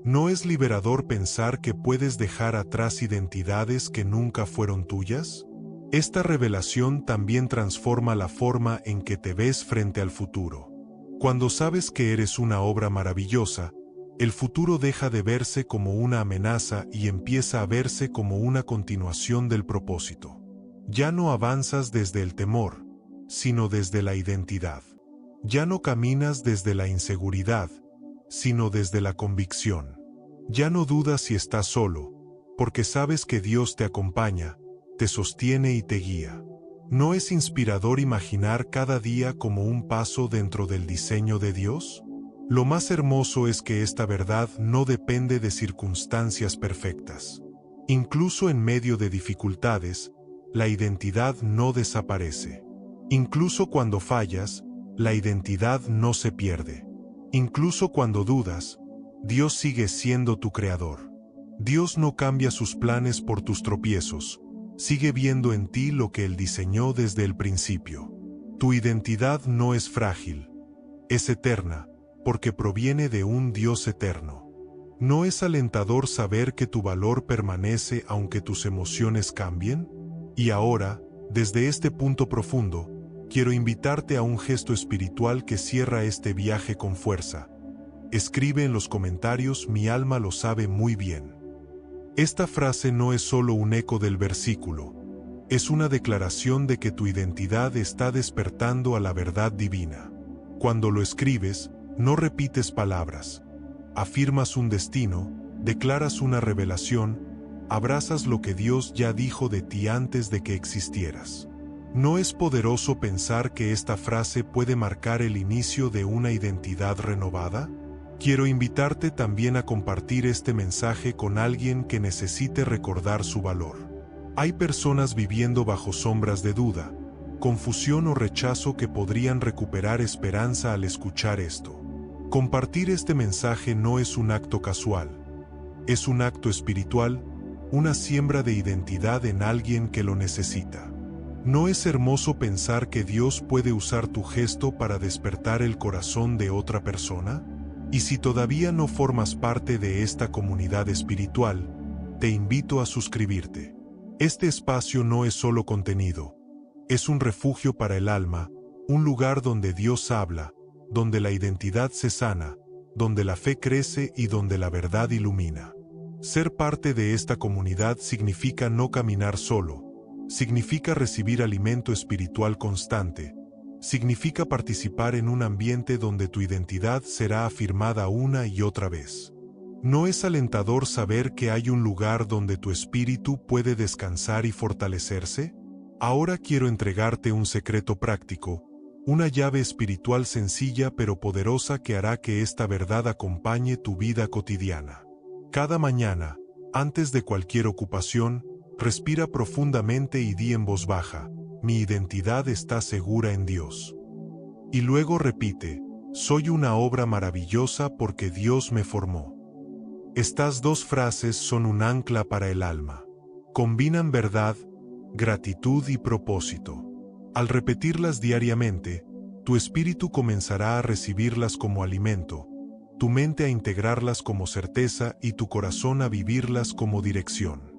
¿No es liberador pensar que puedes dejar atrás identidades que nunca fueron tuyas? Esta revelación también transforma la forma en que te ves frente al futuro. Cuando sabes que eres una obra maravillosa, el futuro deja de verse como una amenaza y empieza a verse como una continuación del propósito. Ya no avanzas desde el temor, sino desde la identidad. Ya no caminas desde la inseguridad, sino desde la convicción. Ya no dudas si estás solo, porque sabes que Dios te acompaña, te sostiene y te guía. ¿No es inspirador imaginar cada día como un paso dentro del diseño de Dios? Lo más hermoso es que esta verdad no depende de circunstancias perfectas. Incluso en medio de dificultades, la identidad no desaparece. Incluso cuando fallas, la identidad no se pierde. Incluso cuando dudas, Dios sigue siendo tu creador. Dios no cambia sus planes por tus tropiezos, sigue viendo en ti lo que Él diseñó desde el principio. Tu identidad no es frágil, es eterna, porque proviene de un Dios eterno. ¿No es alentador saber que tu valor permanece aunque tus emociones cambien? Y ahora, desde este punto profundo, quiero invitarte a un gesto espiritual que cierra este viaje con fuerza. Escribe en los comentarios: mi alma lo sabe muy bien. Esta frase no es solo un eco del versículo, es una declaración de que tu identidad está despertando a la verdad divina. Cuando lo escribes, no repites palabras, afirmas un destino, declaras una revelación, abrazas lo que Dios ya dijo de ti antes de que existieras. ¿No es poderoso pensar que esta frase puede marcar el inicio de una identidad renovada? Quiero invitarte también a compartir este mensaje con alguien que necesite recordar su valor. Hay personas viviendo bajo sombras de duda, confusión o rechazo que podrían recuperar esperanza al escuchar esto. Compartir este mensaje no es un acto casual, es un acto espiritual, una siembra de identidad en alguien que lo necesita. ¿No es hermoso pensar que Dios puede usar tu gesto para despertar el corazón de otra persona? Y si todavía no formas parte de esta comunidad espiritual, te invito a suscribirte. Este espacio no es solo contenido, es un refugio para el alma, un lugar donde Dios habla, donde la identidad se sana, donde la fe crece y donde la verdad ilumina. Ser parte de esta comunidad significa no caminar solo, significa recibir alimento espiritual constante, significa participar en un ambiente donde tu identidad será afirmada una y otra vez. ¿No es alentador saber que hay un lugar donde tu espíritu puede descansar y fortalecerse? Ahora quiero entregarte un secreto práctico, una llave espiritual sencilla pero poderosa que hará que esta verdad acompañe tu vida cotidiana. Cada mañana, antes de cualquier ocupación, respira profundamente y di en voz baja: mi identidad está segura en Dios. Y luego repite: soy una obra maravillosa porque Dios me formó. Estas dos frases son un ancla para el alma. Combinan verdad, gratitud y propósito. Al repetirlas diariamente, tu espíritu comenzará a recibirlas como alimento, tu mente a integrarlas como certeza y tu corazón a vivirlas como dirección.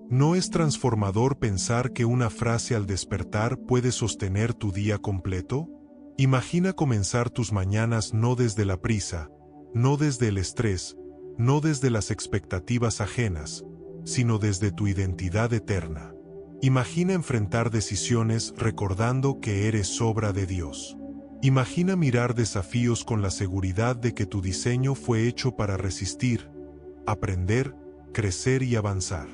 ¿No es transformador pensar que una frase al despertar puede sostener tu día completo? Imagina comenzar tus mañanas no desde la prisa, no desde el estrés, no desde las expectativas ajenas, sino desde tu identidad eterna. Imagina enfrentar decisiones recordando que eres obra de Dios. Imagina mirar desafíos con la seguridad de que tu diseño fue hecho para resistir, aprender, crecer y avanzar.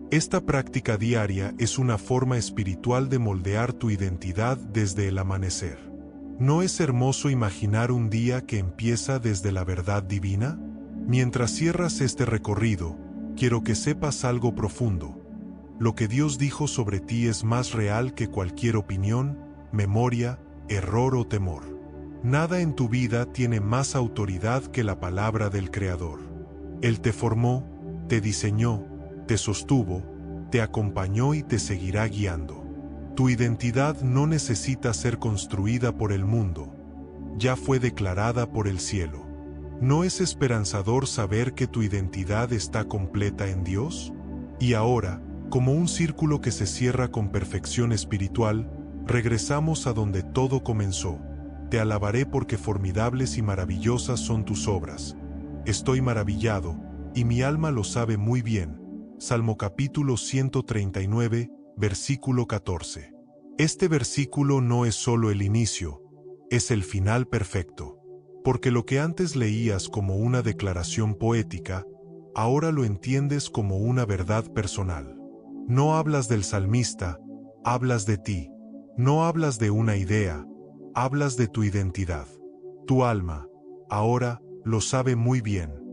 Esta práctica diaria es una forma espiritual de moldear tu identidad desde el amanecer. ¿No es hermoso imaginar un día que empieza desde la verdad divina? Mientras cierras este recorrido, quiero que sepas algo profundo. Lo que Dios dijo sobre ti es más real que cualquier opinión, memoria, error o temor. Nada en tu vida tiene más autoridad que la palabra del Creador. Él te formó, te diseñó, te sostuvo, te acompañó y te seguirá guiando. Tu identidad no necesita ser construida por el mundo, ya fue declarada por el cielo. ¿No es esperanzador saber que tu identidad está completa en Dios? Y ahora, como un círculo que se cierra con perfección espiritual, regresamos a donde todo comenzó. Te alabaré porque formidables y maravillosas son tus obras. Estoy maravillado, y mi alma lo sabe muy bien. Salmo capítulo 139, versículo 14. Este versículo no es solo el inicio, es el final perfecto. Porque lo que antes leías como una declaración poética, ahora lo entiendes como una verdad personal. No hablas del salmista, hablas de ti. No hablas de una idea, hablas de tu identidad. Tu alma, ahora, lo sabe muy bien.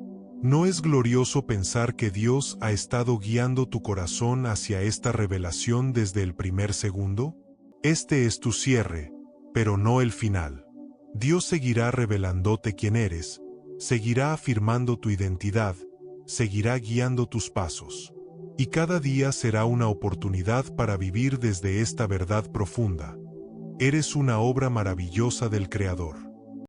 ¿No es glorioso pensar que Dios ha estado guiando tu corazón hacia esta revelación desde el primer segundo? Este es tu cierre, pero no el final. Dios seguirá revelándote quién eres, seguirá afirmando tu identidad, seguirá guiando tus pasos. Y cada día será una oportunidad para vivir desde esta verdad profunda. Eres una obra maravillosa del Creador.